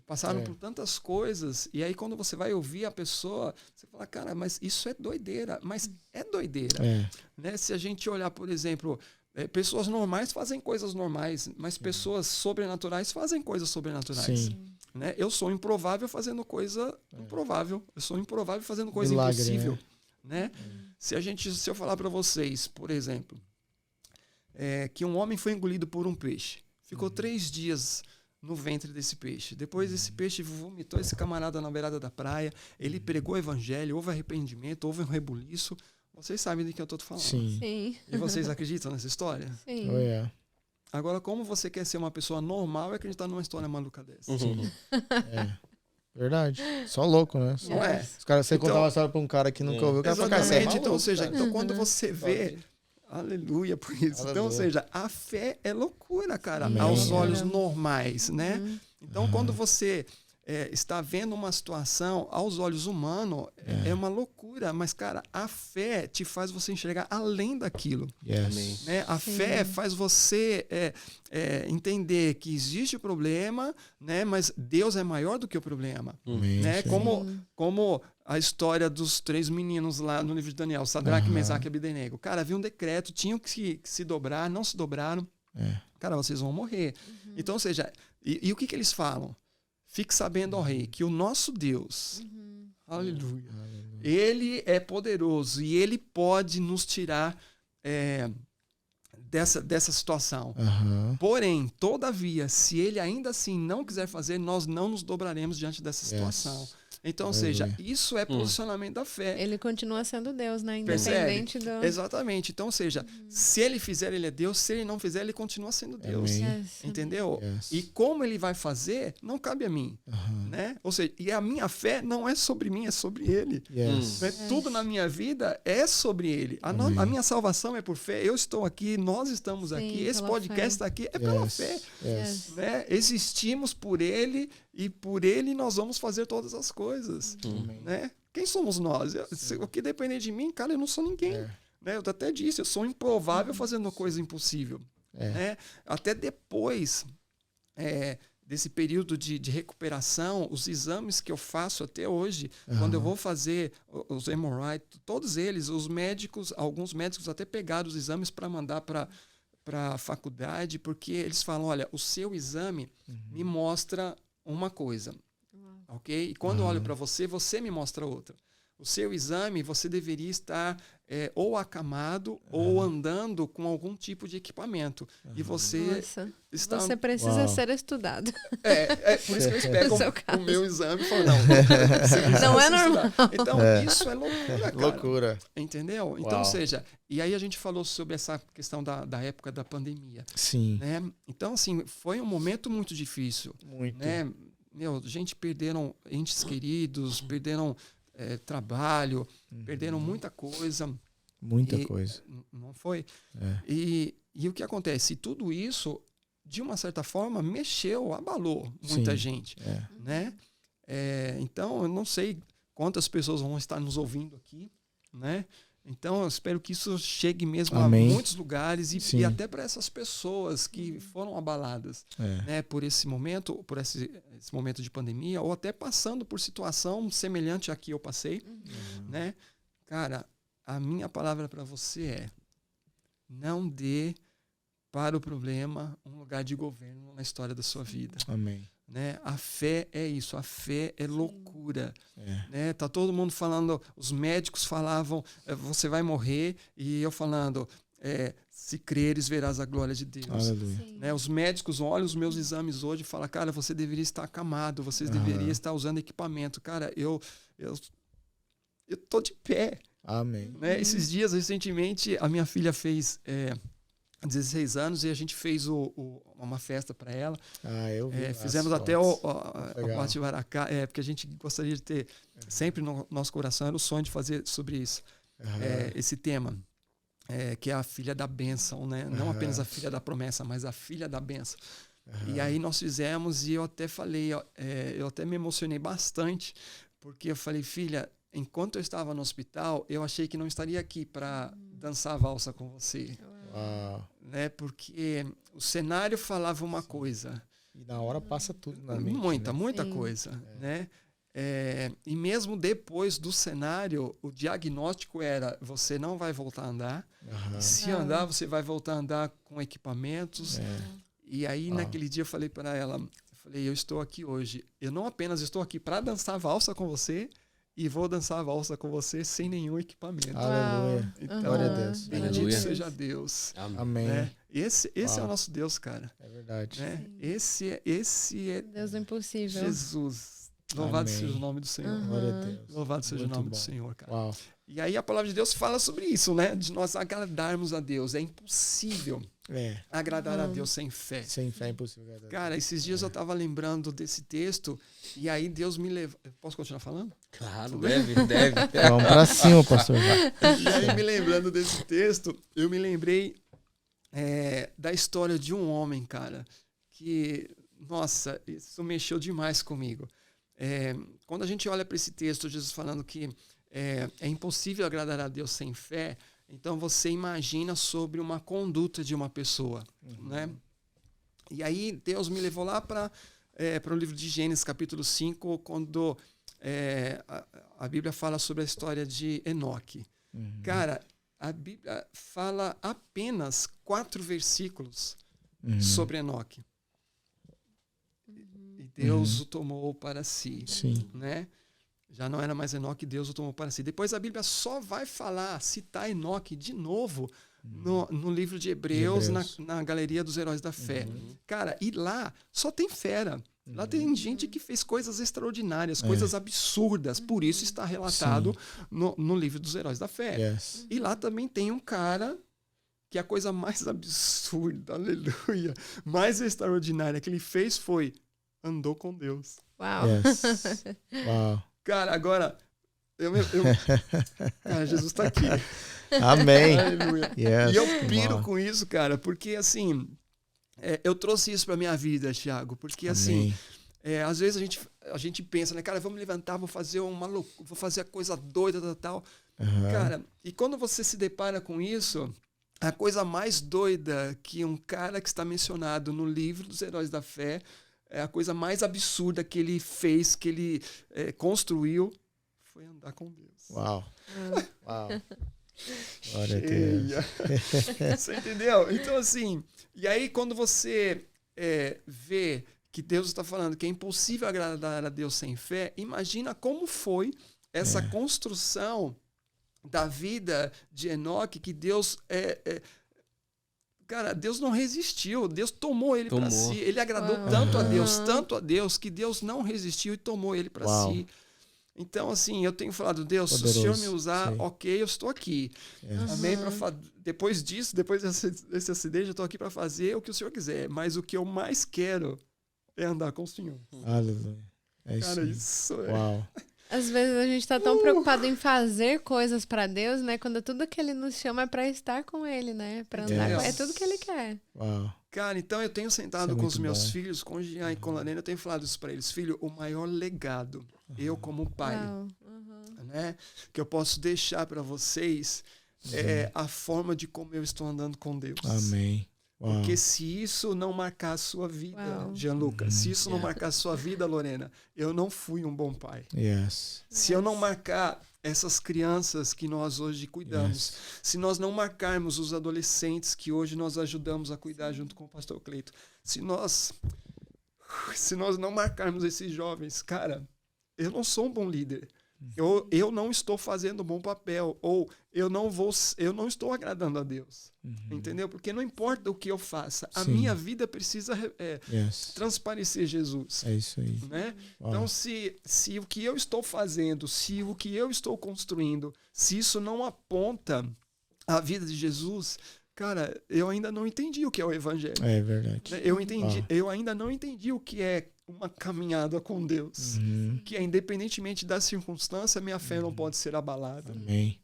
Passaram por tantas coisas, e aí quando você vai ouvir a pessoa, você fala, cara, mas isso é doideira, mas é doideira, né? Se a gente olhar, por exemplo, pessoas normais fazem coisas normais, mas pessoas sobrenaturais fazem coisas sobrenaturais, né? Eu sou improvável fazendo coisa improvável, eu sou improvável fazendo coisa Milagre, impossível, né? Se eu falar para vocês, por exemplo, que um homem foi engolido por um peixe, ficou 3 dias no ventre desse peixe. Depois esse peixe vomitou esse camarada na beirada da praia, ele pregou o evangelho, houve arrependimento, houve um rebuliço. Vocês sabem do que eu estou falando. Sim. E vocês acreditam nessa história? Sim. Agora, como você quer ser uma pessoa normal e acreditar numa história maluca dessa? Verdade. Só louco, né? Não é? Os caras, você contar uma história pra um cara que nunca ouviu, o cara fala, cara, você é maluco, então, ou seja, cara. então quando você vê... Aleluia por isso. Aleluia. Então, ou seja, a fé é loucura, cara, Amém. aos olhos normais, né? Então, quando você está vendo uma situação aos olhos humanos, é uma loucura. Mas, cara, a fé te faz você enxergar além daquilo. Yes. Né? A fé faz você entender que existe o problema, né? Mas Deus é maior do que o problema. Né? Como a história dos 3 meninos lá no livro de Daniel, Sadraque, Mesaque e Abdenego. Cara, havia um decreto, tinham que se dobrar, não se dobraram. Cara, vocês vão morrer. Então, ou seja, e o que eles falam? Fique sabendo, ó rei, que o nosso Deus, aleluia, ele é poderoso e ele pode nos tirar dessa situação. Porém, todavia, se ele ainda assim não quiser fazer, nós não nos dobraremos diante dessa situação. Então, ou seja, isso é posicionamento da fé. Ele continua sendo Deus, né? Independente do... Exatamente. Então, ou seja, se ele fizer, ele é Deus. Se ele não fizer, ele continua sendo Deus. Entendeu? E como ele vai fazer, não cabe a mim. Né? Ou seja, e a minha fé não é sobre mim, é sobre ele. Tudo na minha vida é sobre ele. A minha salvação é por fé. Eu estou aqui, nós estamos aqui. Esse podcast está aqui, é pela fé. Né? Existimos por ele e por ele nós vamos fazer todas as coisas. Né? Quem somos nós? O que depender de mim, cara, eu não sou ninguém. Né? Eu até disse, eu sou improvável fazendo coisa impossível. Né? Até depois desse período de recuperação, os exames que eu faço até hoje, quando eu vou fazer os MRI, todos eles, os médicos, alguns médicos até pegaram os exames para mandar para a faculdade, porque eles falam, olha, o seu exame me mostra uma coisa, ok? E quando eu olho para você, você me mostra outra. O seu exame, você deveria estar ou acamado ou andando com algum tipo de equipamento. E você está... Você precisa ser estudado. Por isso que eles pegam o meu exame e falam, não é normal. Então, isso é loucura, cara. Loucura. Entendeu? Então, ou seja, e aí a gente falou sobre essa questão da época da pandemia. Sim. Né? Então, assim, foi um momento muito difícil. Muito. Né? Gente perderam entes queridos, perderam trabalho, perderam muita coisa. Muita coisa. Não foi? E o que acontece? Tudo isso, de uma certa forma, abalou muita gente. Né? Então, eu não sei quantas pessoas vão estar nos ouvindo aqui, né? Então, eu espero que isso chegue mesmo a muitos lugares e até para essas pessoas que foram abaladas, né, por esse momento de pandemia, ou até passando por situação semelhante à que eu passei, né? Cara, a minha palavra para você é: não dê para o problema um lugar de governo na história da sua vida. Amém. Né? A fé é isso, a fé é loucura. Né? Tá todo mundo falando, os médicos falavam, você vai morrer, e eu falando, se creres verás a glória de Deus. Né? Os médicos olham os meus exames hoje e falam, cara, você deveria estar acamado, você deveria estar usando equipamento. Cara, eu tô de pé. Amém. Né? Esses dias, recentemente, a minha filha fez 16 anos e a gente fez uma festa para ela. Eu vi. Fizemos até o Bate-Baracá, porque a gente gostaria de ter, sempre no nosso coração, era o sonho de fazer sobre isso. Esse tema, que é a filha da bênção, né? Não apenas a filha da promessa, mas a filha da bênção. E aí nós fizemos, e eu até falei, eu até me emocionei bastante, porque eu falei, filha, enquanto eu estava no hospital, eu achei que não estaria aqui para dançar a valsa com você. Né? Porque o cenário falava uma coisa, E na hora passa tudo na mente. Muita Sim. coisa, né? E mesmo depois do cenário, o diagnóstico era: você não vai voltar a andar. Aham. Se andar, você vai voltar a andar com equipamentos. E aí, Uau. naquele dia, eu falei para ela, eu estou aqui hoje. Eu não apenas estou aqui para dançar valsa com você, e vou dançar valsa com você sem nenhum equipamento. Aleluia. Então, Glória a Deus. Bendito Aleluia. seja Deus. Amém. Né? Esse é Uau. o nosso Deus, cara. É verdade. Né? Esse é Deus do impossível. Jesus. Louvado Amém. seja o nome do Senhor. Glória a Deus. Louvado seja Muito o nome bom. do Senhor, cara. Uau. E aí a palavra de Deus fala sobre isso, né? De nós agradarmos a Deus. É impossível agradar a Deus sem fé. Sem fé é impossível agradar. Cara, esses dias eu tava lembrando desse texto e aí Deus me levou... Posso continuar falando? Claro, deve. Vamos pra cima, pastor. E aí, me lembrando desse texto, eu me lembrei da história de um homem, cara, que, nossa, isso mexeu demais comigo. Quando a gente olha para esse texto, Jesus falando que é impossível agradar a Deus sem fé, então você imagina sobre uma conduta de uma pessoa, né? E aí Deus me levou lá para o livro de Gênesis, capítulo 5, quando a Bíblia fala sobre a história de Enoque. Cara, a Bíblia fala apenas 4 versículos sobre Enoque. E Deus o tomou para si. Sim. Né? Já não era mais Enoque, Deus o tomou para si. Depois a Bíblia só vai citar Enoque de novo no livro de Hebreus, na galeria dos heróis da fé. Cara, e lá só tem fera. Lá tem gente que fez coisas extraordinárias, coisas absurdas. Por isso está relatado no livro dos heróis da fé. Yes. E lá também tem um cara que a coisa mais absurda, aleluia, mais extraordinária que ele fez foi andou com Deus. Uau. Yes. Uau. Cara, agora cara, Jesus está aqui. Amém. Aleluia. Yes. E eu piro Uau. com isso, cara, porque assim, eu trouxe isso pra minha vida, Thiago, porque assim, às vezes a gente pensa, né, cara, vamos levantar, vou fazer a coisa doida, tal. Cara, e quando você se depara com isso, a coisa mais doida que um cara que está mencionado no livro dos Heróis da Fé, é a coisa mais absurda que ele fez, que ele construiu, foi andar com Deus. Uau. Uau. Glória a Deus. Você entendeu? Então, assim, e aí quando você vê que Deus está falando que é impossível agradar a Deus sem fé, imagina como foi essa construção da vida de Enoque, que Deus cara, Deus não resistiu, Deus tomou ele para si. Ele agradou tanto a Deus, que Deus não resistiu e tomou ele para si. Então, assim, eu tenho falado, Deus, Poderoso. se o Senhor me usar, Sim. ok, eu estou aqui. Amém? Depois disso, depois desse acidente, eu estou aqui para fazer o que o Senhor quiser. Mas o que eu mais quero é andar com o Senhor. Aleluia. É isso. Cara, aí. isso Uau. Às vezes a gente tá tão preocupado em fazer coisas pra Deus, né? Quando tudo que Ele nos chama é pra estar com Ele, né? Pra andar com Ele. É tudo que Ele quer. Uau. Cara, então eu tenho sentado Isso é com os muito meus bom. filhos, com o Jean e com a Lorena, eu tenho falado isso para eles. Filho, o maior legado, eu como pai, Uau. né, que eu posso deixar para vocês é a forma de como eu estou andando com Deus. Amém. Uau. Porque se isso não marcar a sua vida, Uau. Gianluca, se isso não marcar a sua vida, Lorena, eu não fui um bom pai. Yes. Se eu não marcar essas crianças que nós hoje cuidamos, se nós não marcarmos os adolescentes que hoje nós ajudamos a cuidar junto com o pastor Cleito, se nós não marcarmos esses jovens, cara, eu não sou um bom líder. Eu não estou fazendo um bom papel, ou eu não estou agradando a Deus. Entendeu? Porque não importa o que eu faça, a Sim. minha vida precisa Yes. transparecer Jesus. É isso aí. Né? Uau. Então, se o que eu estou fazendo, se o que eu estou construindo, se isso não aponta a vida de Jesus, cara, eu ainda não entendi o que é o Evangelho. É verdade. Eu ainda não entendi o que é uma caminhada com Deus. Que é, independentemente da circunstância, minha fé não pode ser abalada. Amém.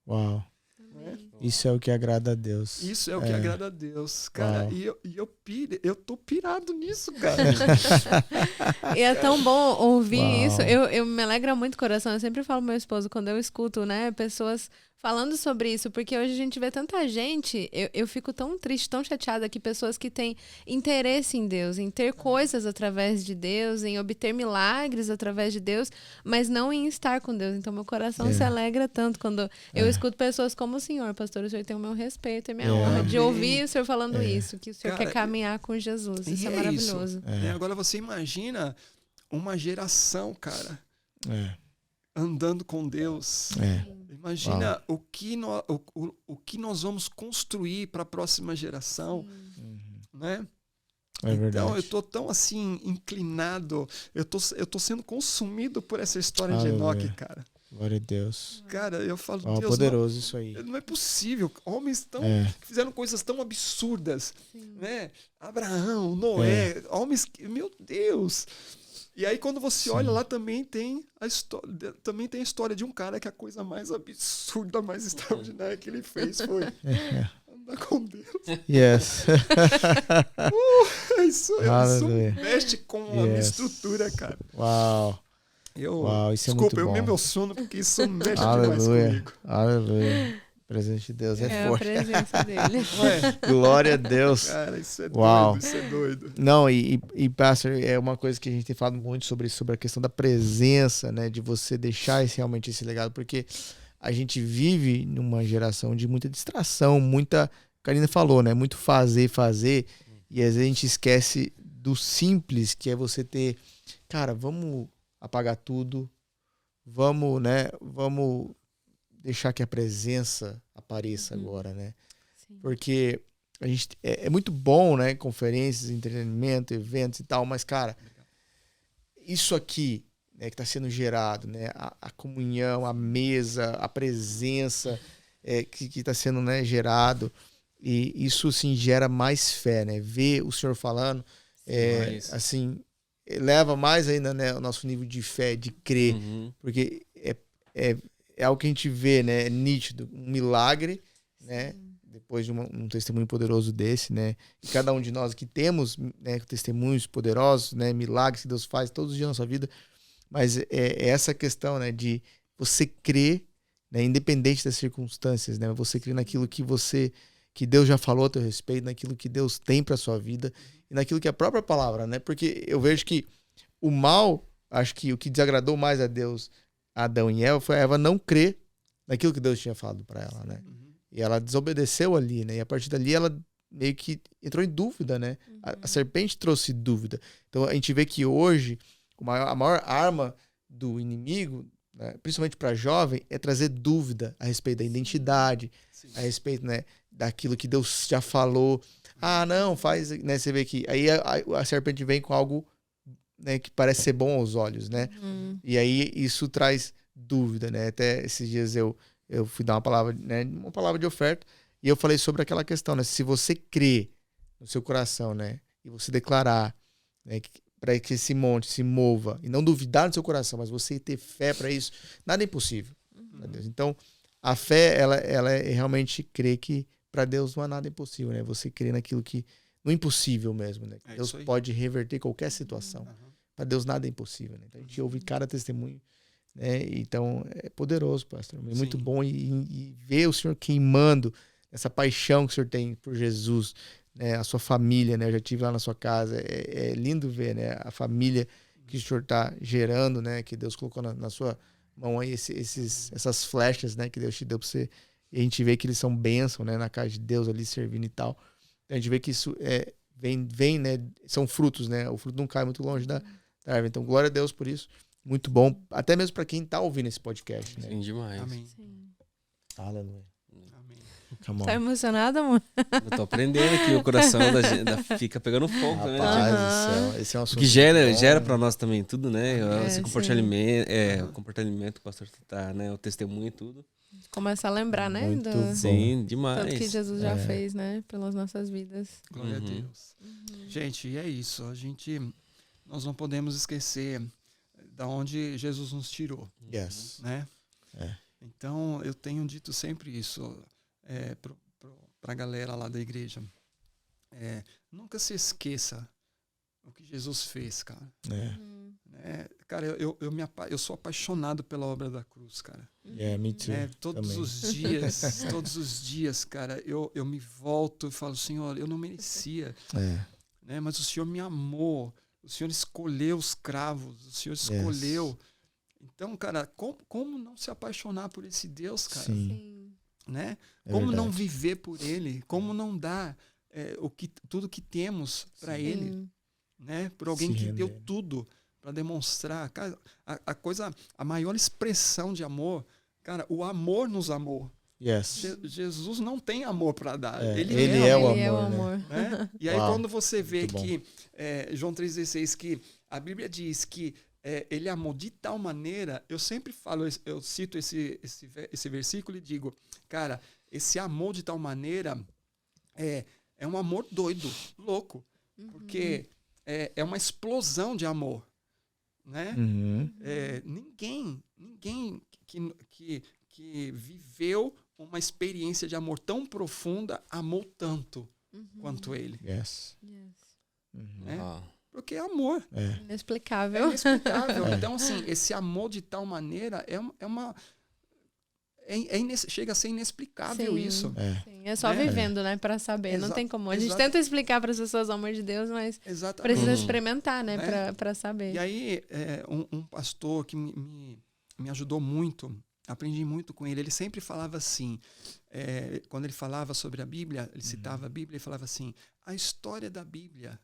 Uau. Né? Isso é o que agrada a Deus. Isso é o que agrada a Deus. Cara, Uau. eu tô pirado nisso, cara. E é tão bom ouvir Uau. isso. Eu me alegra muito o coração. Eu sempre falo pro meu esposo, quando eu escuto, né, pessoas Falando sobre isso, porque hoje a gente vê tanta gente, eu fico tão triste, tão chateada que pessoas que têm interesse em Deus, em ter coisas através de Deus, em obter milagres através de Deus, mas não em estar com Deus. Então meu coração se alegra tanto quando eu escuto pessoas como o senhor, pastor, o senhor tem o meu respeito e minha honra de ouvir o senhor falando isso, que o senhor quer caminhar com Jesus. Isso é maravilhoso. Agora você imagina uma geração, cara, andando com Deus. Imagina o que nós vamos construir para a próxima geração, né? Então eu tô tão assim inclinado, eu tô sendo consumido por essa história de Enoque, cara. Glória a Deus. Cara, eu falo, Deus, poderoso isso aí. Não é possível. Homens que fizeram coisas tão absurdas, né? Abraão, Noé, homens que, meu Deus. E aí quando você olha lá também tem a história de um cara que a coisa mais absurda, mais extraordinária que ele fez foi andar com Deus. Yes. Isso mexe com a minha estrutura, cara. Uau. Isso Desculpa, é muito bom. eu meu sono porque isso mexe demais comigo. Aleluia. O presente de Deus é forte. A presença dele. Glória a Deus. Cara, isso é doido, isso é doido. Não, e pastor, é uma coisa que a gente tem falado muito sobre a questão da presença, né? De você deixar realmente esse legado, porque a gente vive numa geração de muita distração, muita... A Karina falou, né? Muito fazer, e às vezes a gente esquece do simples, que é você ter... Cara, vamos apagar tudo, vamos deixar que a presença apareça agora, né? Sim. Porque a gente é muito bom, né? Conferências, entretenimento, eventos e tal, mas, cara, isso aqui, né, que está sendo gerado, né? A comunhão, a mesa, a presença que está sendo, né, gerado, e isso, assim, gera mais fé, né? Ver o Senhor falando, assim, leva mais ainda, né, o nosso nível de fé, de crer, porque é algo que a gente vê, né? É nítido, um milagre, né? Depois de um testemunho poderoso desse, né? E cada um de nós que temos, né, testemunhos poderosos, né, milagres que Deus faz todos os dias na nossa vida, mas é essa questão, né, de você crer, né, independente das circunstâncias, né? Você crer naquilo que Deus já falou a teu respeito, naquilo que Deus tem para sua vida e naquilo que é a própria palavra, né? Porque eu vejo que o mal, acho que o que desagradou mais a Deus, Adão e Eva, foi a Eva não crer naquilo que Deus tinha falado para ela, né? E ela desobedeceu ali, né? E a partir dali ela meio que entrou em dúvida, né? A serpente trouxe dúvida. Então a gente vê que hoje a maior arma do inimigo, né, principalmente para jovem, é trazer dúvida a respeito da identidade, a respeito, né, daquilo que Deus já falou. Ah, não, faz, né? Você vê que aí a serpente vem com algo, né, que parece ser bom aos olhos, né? E aí isso traz dúvida, né? Até esses dias eu fui dar uma palavra, né, uma palavra de oferta, e eu falei sobre aquela questão, né? Se você crê no seu coração, né, e você declarar, né, para que esse monte se mova, e não duvidar no seu coração, mas você ter fé para isso, nada é impossível para Deus. Então, a fé, ela é realmente crer que para Deus não há nada impossível, né? Você crê naquilo que no impossível mesmo, né? Deus pode reverter qualquer situação. Para Deus nada é impossível, né? Então a gente ouve cada testemunho, né? Então é poderoso, pastor. É muito bom e ver o Senhor queimando essa paixão que o Senhor tem por Jesus, né? A sua família, né? Eu já estive lá na sua casa. É lindo ver, né? A família que o Senhor está gerando, né? Que Deus colocou na sua mão aí essas flechas, né? Que Deus te deu para você. E a gente vê que eles são bênção, né? Na casa de Deus ali servindo e tal. Então a gente vê que isso vem, né? São frutos, né? O fruto não cai muito longe da árvore. Então, glória a Deus por isso. Muito bom. Até mesmo para quem tá ouvindo esse podcast, né? Sim, demais. Amém. Aleluia. Amém. Tá emocionado, amor? Eu tô aprendendo aqui, o coração da gente fica pegando fogo, né? Rapaz do céu, esse é um assunto que gera para nós também tudo, né? Esse sim. comportamento que o pastor tá, né? O testemunho e tudo. Começa a lembrar, né? Muito bom. Sim, demais. Tanto que Jesus já fez, né? Pelas nossas vidas. Glória a Deus. Gente, e é isso. Nós não podemos esquecer da onde Jesus nos tirou. Yes. Né? Então, eu tenho dito sempre isso para a galera lá da igreja. Nunca se esqueça o que Jesus fez, cara. Cara, eu sou apaixonado pela obra da cruz, cara. Me too. Todos os dias, cara, eu me volto e falo, Senhor, eu não merecia. Né? Mas o Senhor me amou. O Senhor escolheu os cravos. O Senhor escolheu. Então, cara, como não se apaixonar por esse Deus, cara? Sim. Né? Como não viver por Ele? Como não dar tudo que temos para Ele? Né? Por alguém que deu tudo para demonstrar. Cara, a maior expressão de amor, cara, o amor nos amou. Jesus não tem amor para dar. Ele é o amor. Né? E aí quando você vê que João 3,16, que a Bíblia diz que ele amou de tal maneira, eu sempre falo, eu cito esse versículo e digo, cara, esse amor de tal maneira é um amor doido, louco, porque é uma explosão de amor, né? Ninguém que viveu uma experiência de amor tão profunda amou tanto quanto ele. Né? Porque é amor. Inexplicável. Então, assim, esse amor de tal maneira chega a ser inexplicável. Isso. Sim. É só vivendo, né, para saber. Não tem como. A gente tenta explicar para as pessoas o amor de Deus, mas precisa experimentar, né, para saber. E aí, um pastor que me ajudou muito, aprendi muito com ele sempre falava assim, quando ele falava sobre a Bíblia, ele citava a Bíblia e falava assim, a história da Bíblia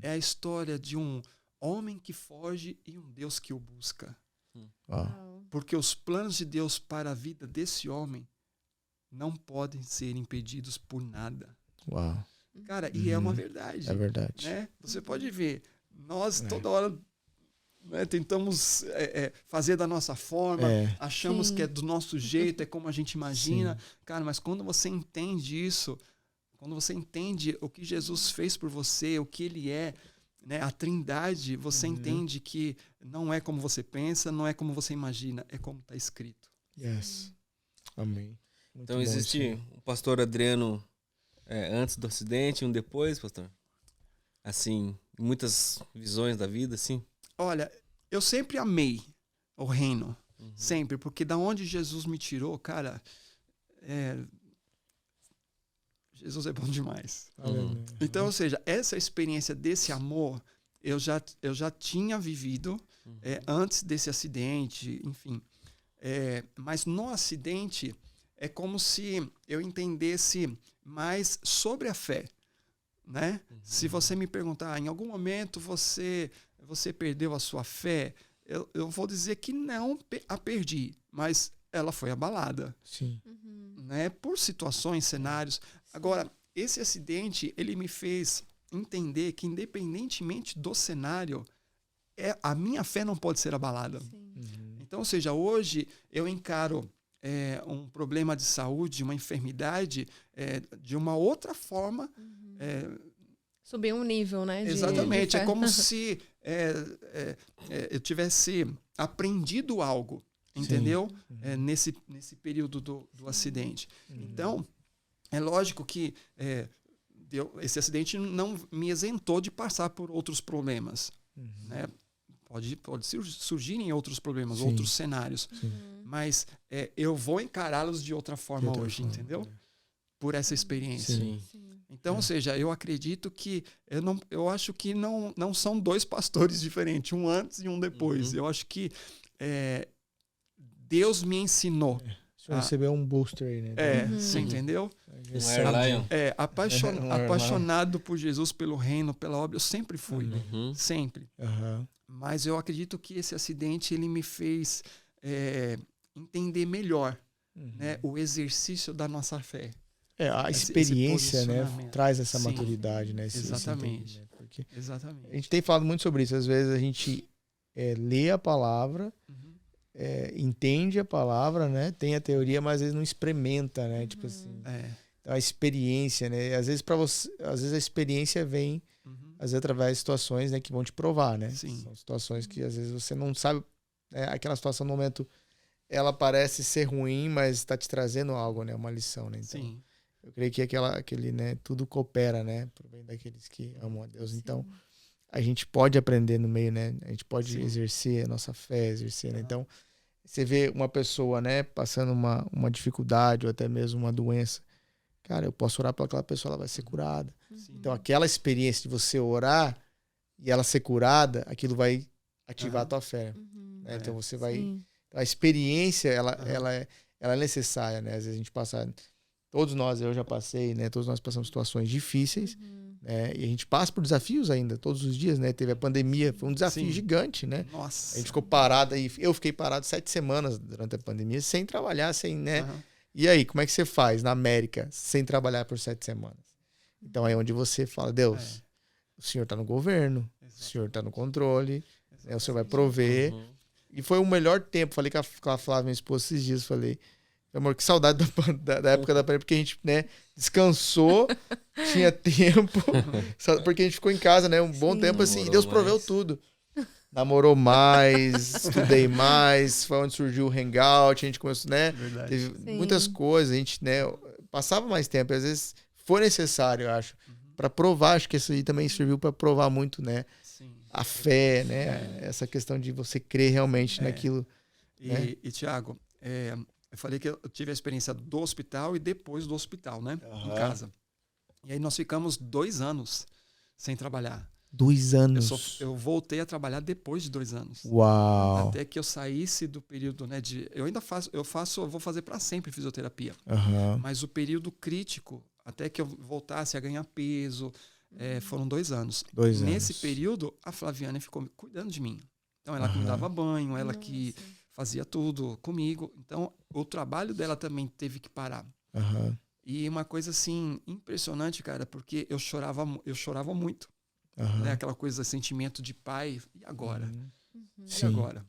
é a história de um homem que foge e um Deus que o busca. Porque os planos de Deus para a vida desse homem não podem ser impedidos por nada. Cara, e é uma verdade. É verdade. Né? Você pode ver, nós toda hora tentamos fazer da nossa forma, achamos que é do nosso jeito, é como a gente imagina. Cara, mas quando você entende isso, quando você entende o que Jesus fez por você, o que ele é, né, a Trindade, você entende que não é como você pensa, não é como você imagina, é como está escrito. Amém. Muito então existe o pastor Adriano antes do acidente e um depois, pastor? Assim, muitas visões da vida, assim? Olha, eu sempre amei o reino, sempre, porque da onde Jesus me tirou, cara, Jesus é bom demais. Então, ou seja, essa experiência desse amor, eu já tinha vivido antes desse acidente, enfim. Mas no acidente, é como se eu entendesse mais sobre a fé. Né? Se você me perguntar, em algum momento você perdeu a sua fé, eu vou dizer que não a perdi, mas ela foi abalada. Né? Por situações, cenários. Agora, esse acidente, ele me fez entender que, independentemente do cenário, a minha fé não pode ser abalada. Então, ou seja, hoje eu encaro um problema de saúde, uma enfermidade, de uma outra forma. Subir um nível, né? Exatamente. É como se eu tivesse aprendido algo, entendeu? Nesse período do acidente. Então, é lógico que esse acidente não me isentou de passar por outros problemas. Né? Pode surgirem outros problemas, outros cenários. Mas eu vou encará-los de outra forma hoje, entendeu? Por essa experiência. Então, ou seja, eu acredito que eu acho que não são dois pastores diferentes, um antes e um depois. Eu acho que Deus me ensinou. Você recebeu um booster aí, né? Você entendeu? Lion. Apaixonado por Jesus, pelo reino, pela obra, eu sempre fui. Sempre. Mas eu acredito que esse acidente ele me fez entender melhor, né, o exercício da nossa fé. A experiência, né, traz essa maturidade, né? Exatamente. Né? Porque Exatamente. A gente tem falado muito sobre isso. Às vezes a gente lê a palavra, entende a palavra, né? Tem a teoria, mas às vezes não experimenta, né? Tipo assim. Então, a experiência, né? Às vezes a experiência vem às vezes através de situações, né, que vão te provar, né? São situações que às vezes você não sabe, aquela situação no momento ela parece ser ruim, mas está te trazendo algo, né? Uma lição, né? Então, eu creio que aquele, né, tudo coopera, né, pro bem daqueles que amam a Deus. Então, a gente pode aprender no meio, né? A gente pode Sim. exercer a nossa fé, exercer, né? Então, você vê uma pessoa, né, passando uma dificuldade ou até mesmo uma doença. Cara, eu posso orar para aquela pessoa, ela vai ser curada. Sim. Então, aquela experiência de você orar e ela ser curada, aquilo vai ativar a tua fé. Né? Então, você vai... Sim. A experiência, ela é necessária, né? Às vezes a gente passa... Todos nós, eu já passei, né? Todos nós passamos situações difíceis, né? E a gente passa por desafios ainda, todos os dias, né? Teve a pandemia, foi um desafio gigante, né? Nossa. A gente ficou parado aí. Eu fiquei parado 7 semanas durante a pandemia, sem trabalhar, sem, né? E aí, como é que você faz na América sem trabalhar por 7 semanas? Então é onde você fala, Deus, o Senhor está no governo, o Senhor está no controle, né? O Senhor vai prover. E foi o melhor tempo. Falei com a Flávia, minha esposa, esses dias, falei, amor, que saudade da época da pandemia, porque a gente, né, descansou, tinha tempo, porque a gente ficou em casa, né, um bom tempo assim, e Deus proveu tudo. Namorou mais, estudei mais, foi onde surgiu o Hangout, a gente começou, né, teve muitas coisas, a gente, né, passava mais tempo, às vezes foi necessário, eu acho, para provar, acho que isso aí também serviu para provar muito, né, a fé, né, essa questão de você crer realmente naquilo. E Thiago, eu falei que eu tive a experiência do hospital e depois do hospital, né? Em casa. E aí nós ficamos 2 anos sem trabalhar. 2 anos? Eu voltei a trabalhar depois de 2 anos. Uau! Até que eu saísse do período, né, eu ainda eu vou fazer para sempre fisioterapia. Mas o período crítico, até que eu voltasse a ganhar peso, foram 2 anos. 2 anos. Nesse período, a Flaviana ficou cuidando de mim. Então ela que me dava banho, ela que fazia tudo comigo. Então, o trabalho dela também teve que parar. E uma coisa, assim, impressionante, cara, porque eu chorava muito. Né? Aquela coisa, sentimento de pai. E agora? E agora?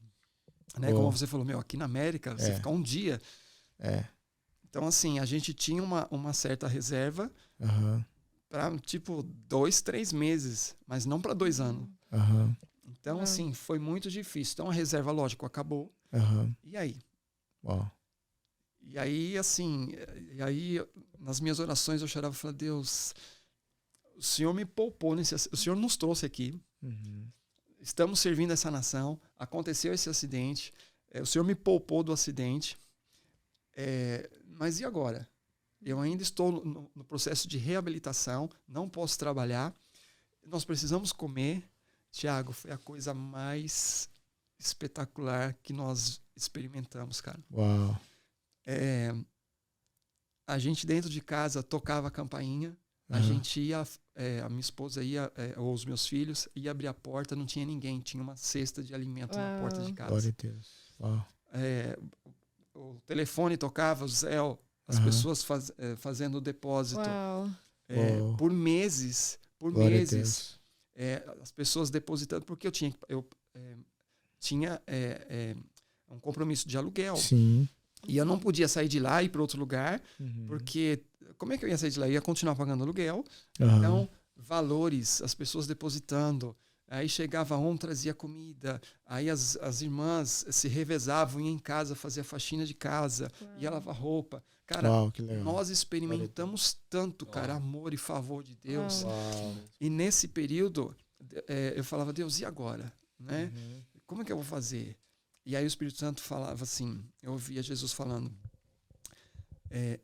Né? Como você falou, aqui na América, você fica um dia. Então, assim, a gente tinha uma certa reserva para, tipo, 2, 3 meses, mas não para 2 anos. Então, assim, foi muito difícil. Então, a reserva, lógico, acabou. E aí? E aí, assim, nas minhas orações eu chorava e falava, Deus, o Senhor me poupou, o Senhor nos trouxe aqui, estamos servindo essa nação, aconteceu esse acidente, o Senhor me poupou do acidente, mas e agora? Eu ainda estou no processo de reabilitação, não posso trabalhar, nós precisamos comer. Thiago, foi a coisa mais espetacular que nós experimentamos, cara. Uau! A gente dentro de casa tocava a campainha, a gente ia, a minha esposa ia, ou os meus filhos, ia abrir a porta, não tinha ninguém, tinha uma cesta de alimento na porta de casa. Glória a Deus. Uau. O telefone tocava, o Zé, as pessoas fazendo o depósito. Por meses, as pessoas depositando, porque eu tinha um compromisso de aluguel. Sim. E eu não podia sair de lá e ir para outro lugar, porque como é que eu ia sair de lá? Eu ia continuar pagando aluguel. Então, valores, as pessoas depositando. Aí chegava um, trazia comida. Aí as irmãs se revezavam, iam em casa, fazia faxina de casa, ia lavar roupa. Cara, nós experimentamos tanto, cara, amor e favor de Deus. E nesse período, eu falava, Deus, e agora? Né? Como é que eu vou fazer? E aí o Espírito Santo falava assim, eu ouvia Jesus falando,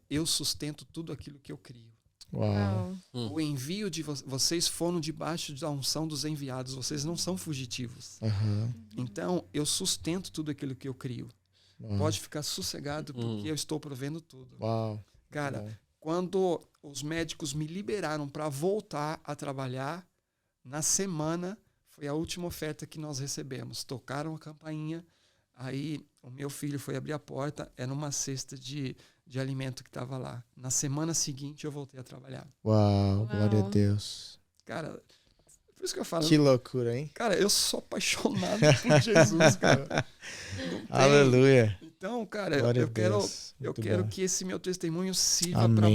eu sustento tudo aquilo que eu crio. Uau. O envio de vocês foram debaixo da unção dos enviados, vocês não são fugitivos. Então, eu sustento tudo aquilo que eu crio. Pode ficar sossegado, porque eu estou provendo tudo. Uau. Cara, quando os médicos me liberaram para voltar a trabalhar, na semana, foi a última oferta que nós recebemos. Tocaram a campainha, aí o meu filho foi abrir a porta, era uma cesta de alimento que estava lá. Na semana seguinte, eu voltei a trabalhar. Uau, glória a Deus. Cara, por isso que eu falo. Que loucura, hein? Cara, eu sou apaixonado por Jesus, cara. Aleluia. Então, cara, eu quero que esse meu testemunho sirva para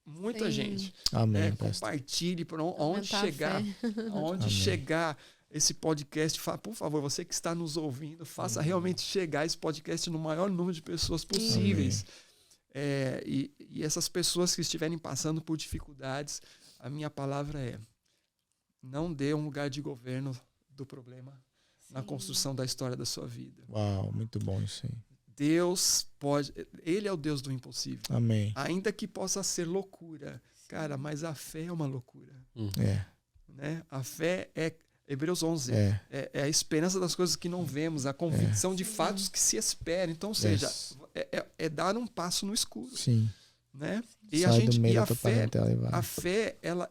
muita gente. Amém. Compartilhe para onde chegar. Aonde chegar esse podcast. Por favor, você que está nos ouvindo, faça realmente chegar esse podcast no maior número de pessoas possíveis. E essas pessoas que estiverem passando por dificuldades, a minha palavra é: não dê um lugar de governo do problema na construção da história da sua vida. Uau, muito bom isso aí. Deus pode... Ele é o Deus do impossível. Amém. Ainda que possa ser loucura. Cara, mas a fé é uma loucura. É. Né? A fé é... Hebreus 11. É a esperança das coisas que não vemos, a convicção de fatos que se esperam. Então, ou seja, é dar um passo no escuro. Sim. Né? E a fé ela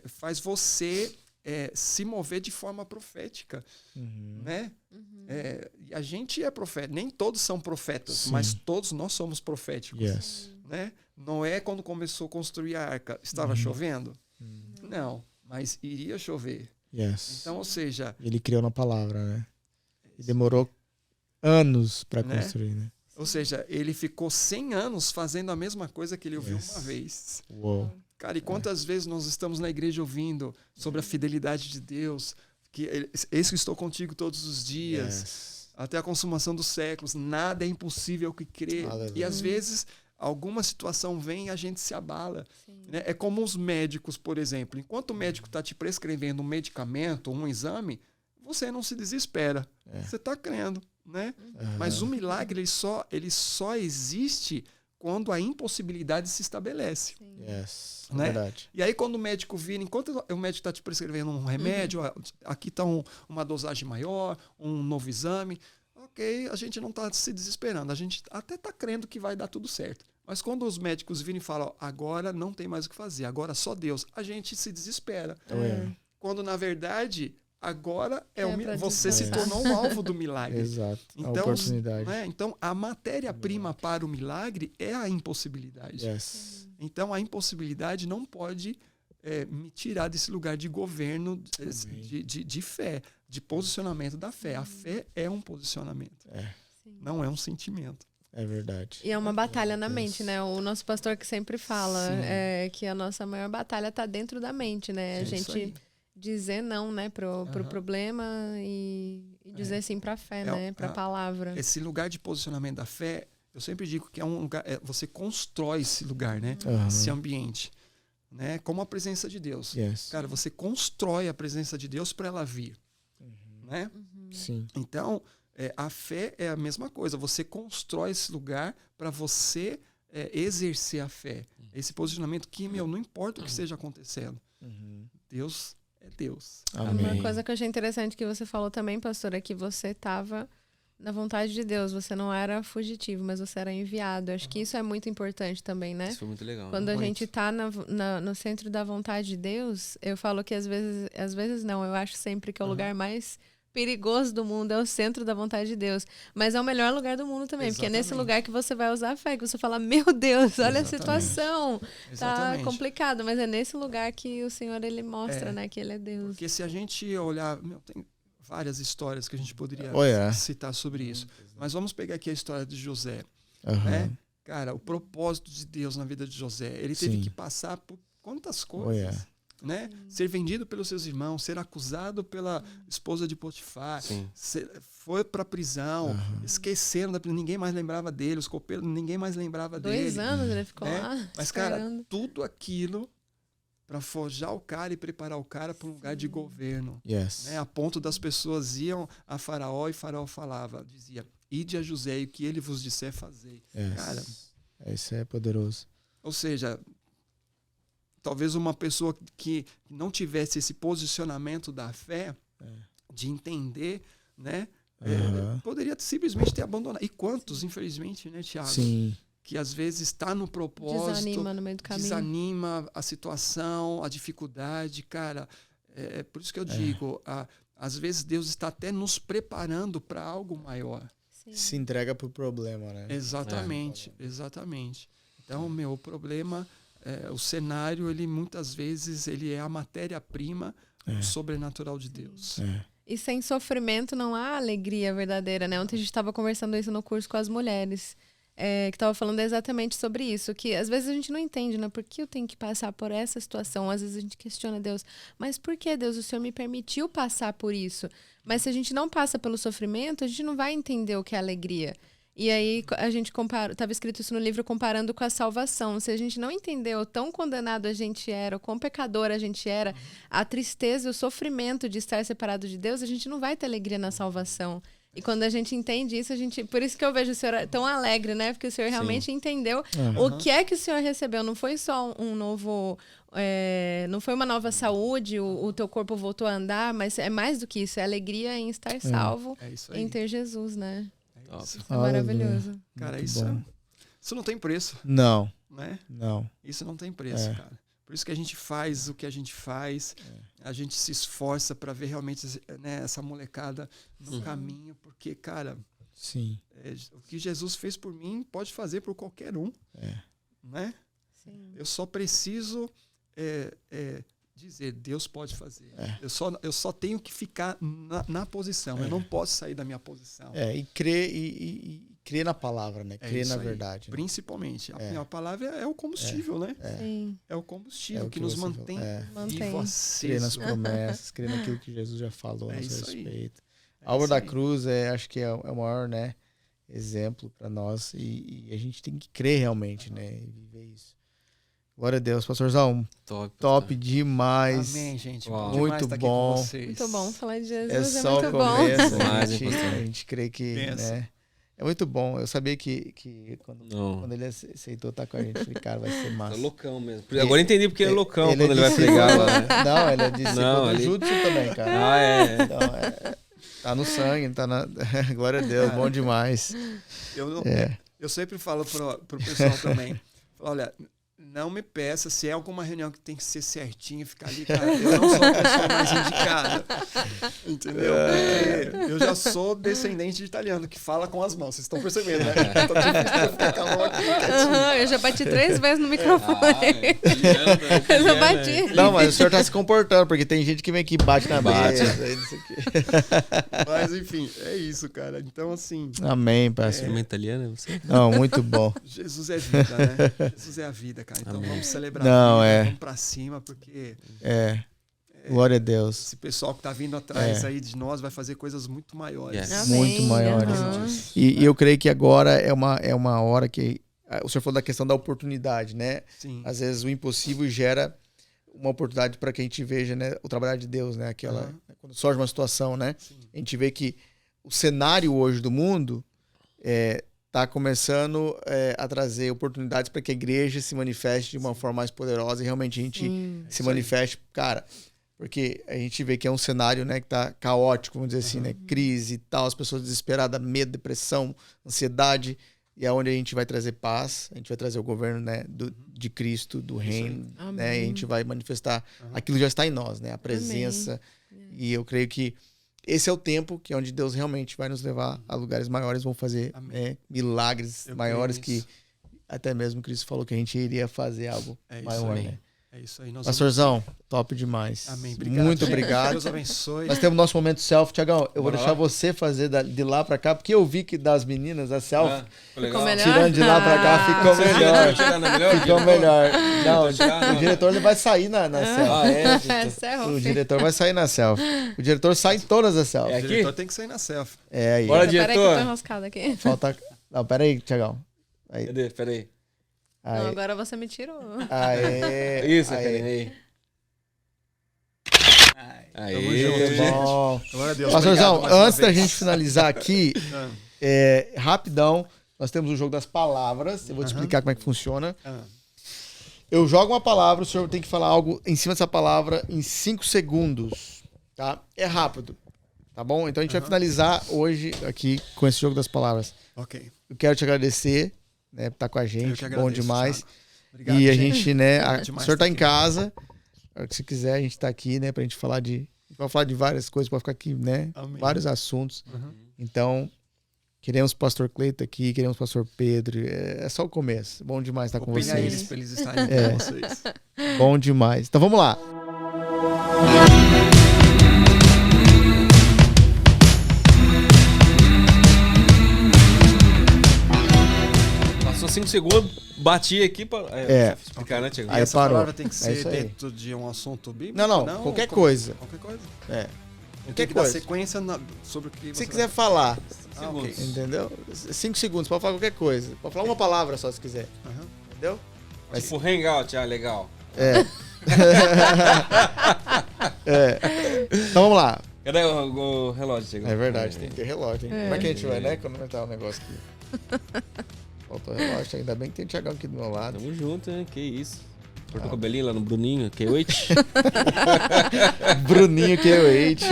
faz você se mover de forma profética. Né? E a gente é profeta. Nem todos são profetas, mas todos nós somos proféticos. Né? Noé, quando começou a construir a arca, estava chovendo? Não, mas iria chover. Então, ou seja... Ele criou na palavra, né? E demorou anos para construir, né? Ou seja, ele ficou 100 anos fazendo a mesma coisa que ele ouviu uma vez. Uou. Cara, e quantas vezes nós estamos na igreja ouvindo sobre a fidelidade de Deus, que eis que estou contigo todos os dias, até a consumação dos séculos, nada é impossível que crê. E às vezes... alguma situação vem e a gente se abala. Né? É como os médicos, por exemplo. Enquanto o médico está te prescrevendo um medicamento, um exame, você não se desespera. Você está crendo. Né? Mas o milagre ele só existe quando a impossibilidade se estabelece. Né? Verdade. E aí quando o médico vira, enquanto o médico está te prescrevendo um remédio, aqui está uma dosagem maior, um novo exame... Ok, a gente não está se desesperando, a gente até está crendo que vai dar tudo certo. Mas quando os médicos virem e falam, agora não tem mais o que fazer, agora só Deus, a gente se desespera. Quando, na verdade, agora você se tornou um alvo do milagre. Exato, então, a oportunidade. Então, a matéria-prima para o milagre é a impossibilidade. Então, a impossibilidade não pode me tirar desse lugar de governo, de fé, de posicionamento da fé. A fé é um posicionamento, não é um sentimento. É verdade. E é uma batalha na mente, né? O nosso pastor que sempre fala que a nossa maior batalha está dentro da mente, né? A gente dizer não, né, pro problema e dizer sim para a fé, né? Para a palavra. Esse lugar de posicionamento da fé, eu sempre digo que é um lugar, você constrói esse lugar, né? Esse ambiente. Né? Como a presença de Deus. Cara, você constrói a presença de Deus para ela vir. Né? Sim. Então, a fé é a mesma coisa. Você constrói esse lugar para você exercer a fé. Esse posicionamento que, não importa o que esteja acontecendo. Deus é Deus. Amém. Uma coisa que eu achei interessante que você falou também, pastor, é que você estava na vontade de Deus. Você não era fugitivo, mas você era enviado. Acho que isso é muito importante também, né? Isso foi muito legal. Quando a gente está no centro da vontade de Deus, eu falo que às vezes não, eu acho sempre que é o lugar mais perigoso do mundo, é o centro da vontade de Deus. Mas é o melhor lugar do mundo também, porque é nesse lugar que você vai usar a fé, que você fala, meu Deus, olha a situação, tá complicado, mas é nesse lugar que o Senhor, ele mostra, né, que ele é Deus. Porque se a gente olhar, tem várias histórias que a gente poderia citar sobre isso, mas vamos pegar aqui a história de José, né? Cara, o propósito de Deus na vida de José, ele teve que passar por quantas coisas, né? Ser vendido pelos seus irmãos, ser acusado pela esposa de Potifar, foi para prisão, esqueceram, ninguém mais lembrava dele, os copeiros, ninguém mais lembrava dele. 2 anos ele ficou lá. Mas, cara, tudo aquilo para forjar o cara e preparar o cara para um lugar de governo. Né? A ponto das pessoas iam a Faraó e Faraó dizia, ide a José e o que ele vos disser, fazei. Cara, isso é poderoso. Ou seja, talvez uma pessoa que não tivesse esse posicionamento da fé, de entender, né? Poderia simplesmente ter abandonado. E quantos, infelizmente, né, Thiago? Sim. Que às vezes está no propósito, desanima no meio do caminho, desanima a situação, a dificuldade, cara. É por isso que eu digo, às vezes Deus está até nos preparando para algo maior. Se entrega pro problema, né? Exatamente. Então, o problema, o cenário, ele muitas vezes ele é a matéria-prima sobrenatural de Deus. E sem sofrimento não há alegria verdadeira, né? Ontem a gente estava conversando isso no curso com as mulheres, que estava falando exatamente sobre isso, que às vezes a gente não entende, né? Por que eu tenho que passar por essa situação? Às vezes a gente questiona Deus, mas por que, Deus, o Senhor me permitiu passar por isso? Mas se a gente não passa pelo sofrimento, a gente não vai entender o que é alegria. E aí a gente estava escrito isso no livro comparando com a salvação. Se a gente não entendeu o tão condenado a gente era, o quão pecador a gente era, a tristeza e o sofrimento de estar separado de Deus, a gente não vai ter alegria na salvação. E quando a gente entende isso, por isso que eu vejo o Senhor tão alegre, né? Porque o Senhor realmente entendeu o que é que o Senhor recebeu. Não foi só um novo... não foi uma nova saúde, o teu corpo voltou a andar, mas é mais do que isso. É alegria em estar salvo, em ter Jesus, né? Isso. É maravilhoso. Cara, isso não tem preço. Não. Né? Não. Isso não tem preço, cara. Por isso que a gente faz o que a gente faz, a gente se esforça para ver realmente, né, essa molecada no caminho, porque, cara, sim. O que Jesus fez por mim pode fazer por qualquer um, né? Sim. Eu só preciso dizer, Deus pode fazer. Eu só tenho que ficar na posição, eu não posso sair da minha posição. E crer crer na palavra, né? Crer na verdade. Principalmente. A palavra é o combustível, né? Sim. É o combustível que nos mantém vivo, aceso. Crer nas promessas, crer naquilo que Jesus já falou a nosso respeito. A obra da cruz, acho que é o maior, né, exemplo para nós. E a gente tem que crer realmente, né? E viver isso. Glória a Deus, pastorzão. Top demais. Amém, gente. Muito bom. Muito bom falar de Jesus. É só muito o começo. bom. A gente crê que, né? É muito bom. Eu sabia que quando ele aceitou estar com a gente, eu falei, cara, vai ser massa. É loucão mesmo. Agora eu entendi porque é loucão quando ele vai pregar lá. Né? Não, ele é discípulo do Judson também, cara. Então, tá no sangue, tá na... Glória a Deus, bom demais. Eu sempre falo pro pessoal também, olha, não me peça se é alguma reunião que tem que ser certinho, ficar ali, cara, eu não sou a pessoa mais indicada. Entendeu? Porque eu já sou descendente de italiano, que fala com as mãos. Vocês estão percebendo, né? Então, difícil ficar com a mão aqui, eu já bati 3 vezes no microfone. Eu já bati. Não, mas o senhor tá se comportando, porque tem gente que vem aqui e bate na mesa. Mas, enfim, é isso, cara. Então, assim... Amém, pastor. Você é italiano, é você? Não, muito bom. Jesus é vida, né? Jesus é a vida, cara. Então vamos celebrar. Vamos pra cima, porque... Glória a Deus. Esse pessoal que tá vindo atrás aí de nós vai fazer coisas muito maiores. Muito maiores. E eu creio que agora é uma hora que... O senhor falou da questão da oportunidade, né? Sim. Às vezes o impossível gera uma oportunidade para que a gente veja, né, o trabalho de Deus, né? Quando surge uma situação, né? Sim. A gente vê que o cenário hoje do mundo está começando a trazer oportunidades para que a igreja se manifeste de uma forma mais poderosa e realmente a gente se manifeste, cara, porque a gente vê que é um cenário, né, que está caótico, vamos dizer assim, né, crise e tal, as pessoas desesperadas, medo, depressão, ansiedade, e é onde a gente vai trazer paz, a gente vai trazer o governo, né, de Cristo, do reino, né, e a gente vai manifestar aquilo que já está em nós, né, a presença. E eu creio que esse é o tempo que é onde Deus realmente vai nos levar a lugares maiores, vão fazer milagres maiores que até mesmo Cristo falou que a gente iria fazer algo maior, né? É isso aí. Pastorzão, top demais. Amém. Obrigado, muito obrigado. Deus abençoe. Nós temos nosso momento selfie, Tiagão. Eu vou deixar você fazer de lá pra cá, porque eu vi que das meninas a selfie, ficou melhor? Tirando de lá pra cá, ficou melhor. Ficou melhor. Não, o diretor ele vai sair na selfie. O diretor vai sair na selfie. O diretor sai em todas as selfies. O diretor tem que sair na selfie. Aí. Bora, diretor. Peraí que eu tô enroscada aqui. Falta... Não, peraí, Tiagão. Cadê? Peraí. Não, agora você me tirou. Isso, peraí. Aí, bom. Glória a Deus. Pastorzão, antes da gente finalizar aqui, rapidão, nós temos o jogo das palavras. Eu vou te explicar como é que funciona. Eu jogo uma palavra, o senhor tem que falar algo em cima dessa palavra em 5 segundos. Tá? É rápido. Tá bom? Então a gente vai finalizar hoje aqui com esse jogo das palavras. Ok. Eu quero te agradecer, né, por estar com a gente. Agradeço, bom demais. Obrigado, e a gente, né, o senhor tá em aqui. casa. A hora que você quiser, a gente tá aqui, né, pra gente falar de... A gente vai falar de várias coisas, pode ficar aqui, né? Amém. Vários assuntos. Então, queremos o pastor Cleito aqui, queremos o pastor Pedro. É só o começo. Bom demais estar com vocês. Eles pra eles estarem com vocês. Bom demais. Então vamos lá. Passou 5 segundos, bati aqui para explicar, né, Tiago? Aí essa parou. palavra tem que ser isso aí. dentro de um assunto bíblico? Não, qualquer coisa. Qualquer coisa. É. Tem que dar sequência sobre o que Se você quiser falar, segundos. ok. Entendeu? 5 segundos, pode falar qualquer coisa. Pode falar uma palavra só se quiser. Aham. Entendeu? Mas, Tipo, hangout, legal. Então vamos lá. Cadê o relógio? Chegou? É verdade, tem que ter relógio, hein? É. Como é que a gente vai, né? Cronometrar o negócio aqui. Faltou relógio, ainda bem que tem o Thiagão aqui do meu lado. Tamo junto, né? Que isso. Cortou o cabelinho lá no Bruninho, K8. Bruninho K8.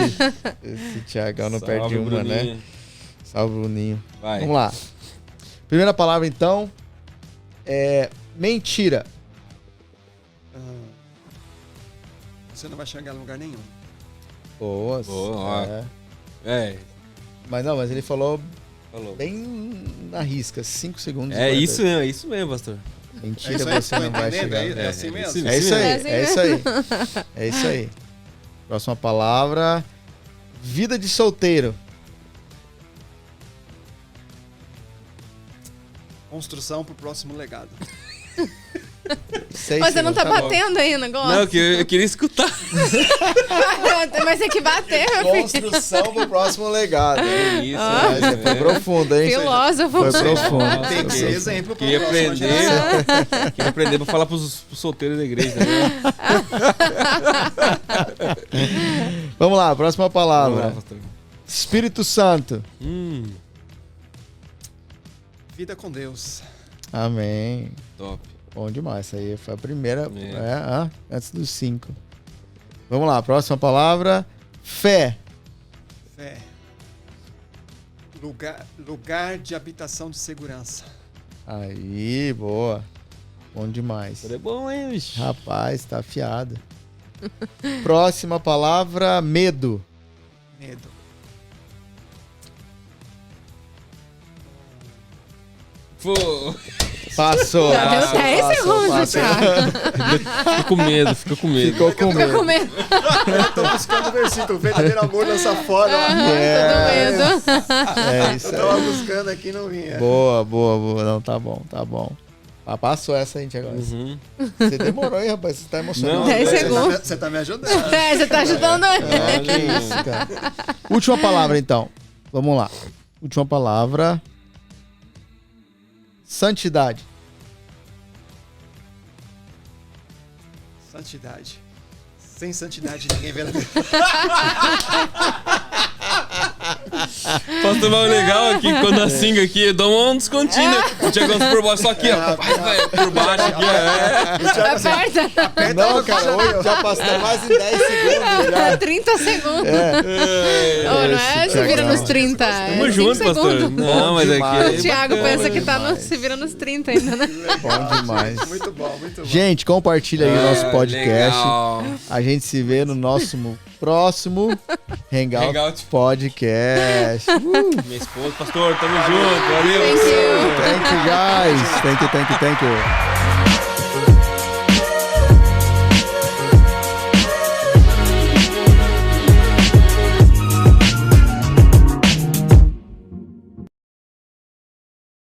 Esse Thiagão não Salve, perde uma, Bruninho. né? Salve, Bruninho. Vai. Vamos lá. Primeira palavra, então, é mentira. Você não vai chegar em lugar nenhum. Boa. Boa, ó. Mas ele falou Falou. bem na risca, 5 segundos. É isso mesmo, pastor. Mentira, É isso aí, você não tá vai entendendo? chegar. É assim mesmo? É isso aí, É assim é isso aí. É isso aí. Próxima palavra. Vida de solteiro. Construção pro próximo legado. 6 Mas você não tá bom. batendo aí o negócio? Não, que eu queria escutar. Mas tem que bater, meu filho. Construção pro próximo legado. Isso, Mas você foi profundo, hein? Filósofo. Foi profundo. Tem que ser exemplo pra Queria próxima aprender. geração. Queria aprender pra falar pros solteiros da igreja. Né? Vamos lá, próxima Vamos palavra. lá, pastor. Espírito Santo. Vida com Deus. Amém. Top. Bom demais. Essa aí foi a primeira. Antes dos 5. Vamos lá, próxima palavra. Fé. Fé. Lugar de habitação de segurança. Aí, boa. Bom demais. Isso é bom, hein, bicho? Rapaz, tá afiado. Próxima palavra, medo. Medo. Pô, Passou. Já deu passou, 10 passou, segundos, passou. Thiago. fica com medo, fica com medo. Ficou com Fica com medo. medo. Tô buscando o versículo. Verdadeiro amor lança fora. É. Tô com medo. É isso Eu tava aí. buscando aqui e não vinha. Boa. Não, tá bom, tá bom. Ah, passou essa, gente, agora. Uhum. Você demorou aí, rapaz. Você tá emocionado. Não, 10 é, segundos. Você tá me ajudando. É, você tá ajudando ele. Ah, que isso, cara. Última palavra, então. Vamos lá. Última palavra. Santidade. Santidade. Sem santidade ninguém vê. Pastor, mas o legal é que quando assim aqui, eu dou um descontinho, né? O Thiagão por baixo, só aqui, ó. Vai, por baixo aqui, Aperta. Não, cara, hoje já passou mais de 10 segundos já. 30 segundos. é. Ô, não é se vira nos 30. Tamo É junto, 5 pastor. segundos. Não, mas demais. aqui O Thiago bacana. pensa que tá no demais. se vira nos 30 ainda, né? Bom demais. Muito bom, muito bom. Gente, compartilha aí o nosso podcast. Legal. A gente se vê no nosso próximo Hangout, Hangout. Podcast. Minha esposa, pastor, tamo junto, valeu. Thank you. Thank you, guys. Thank you.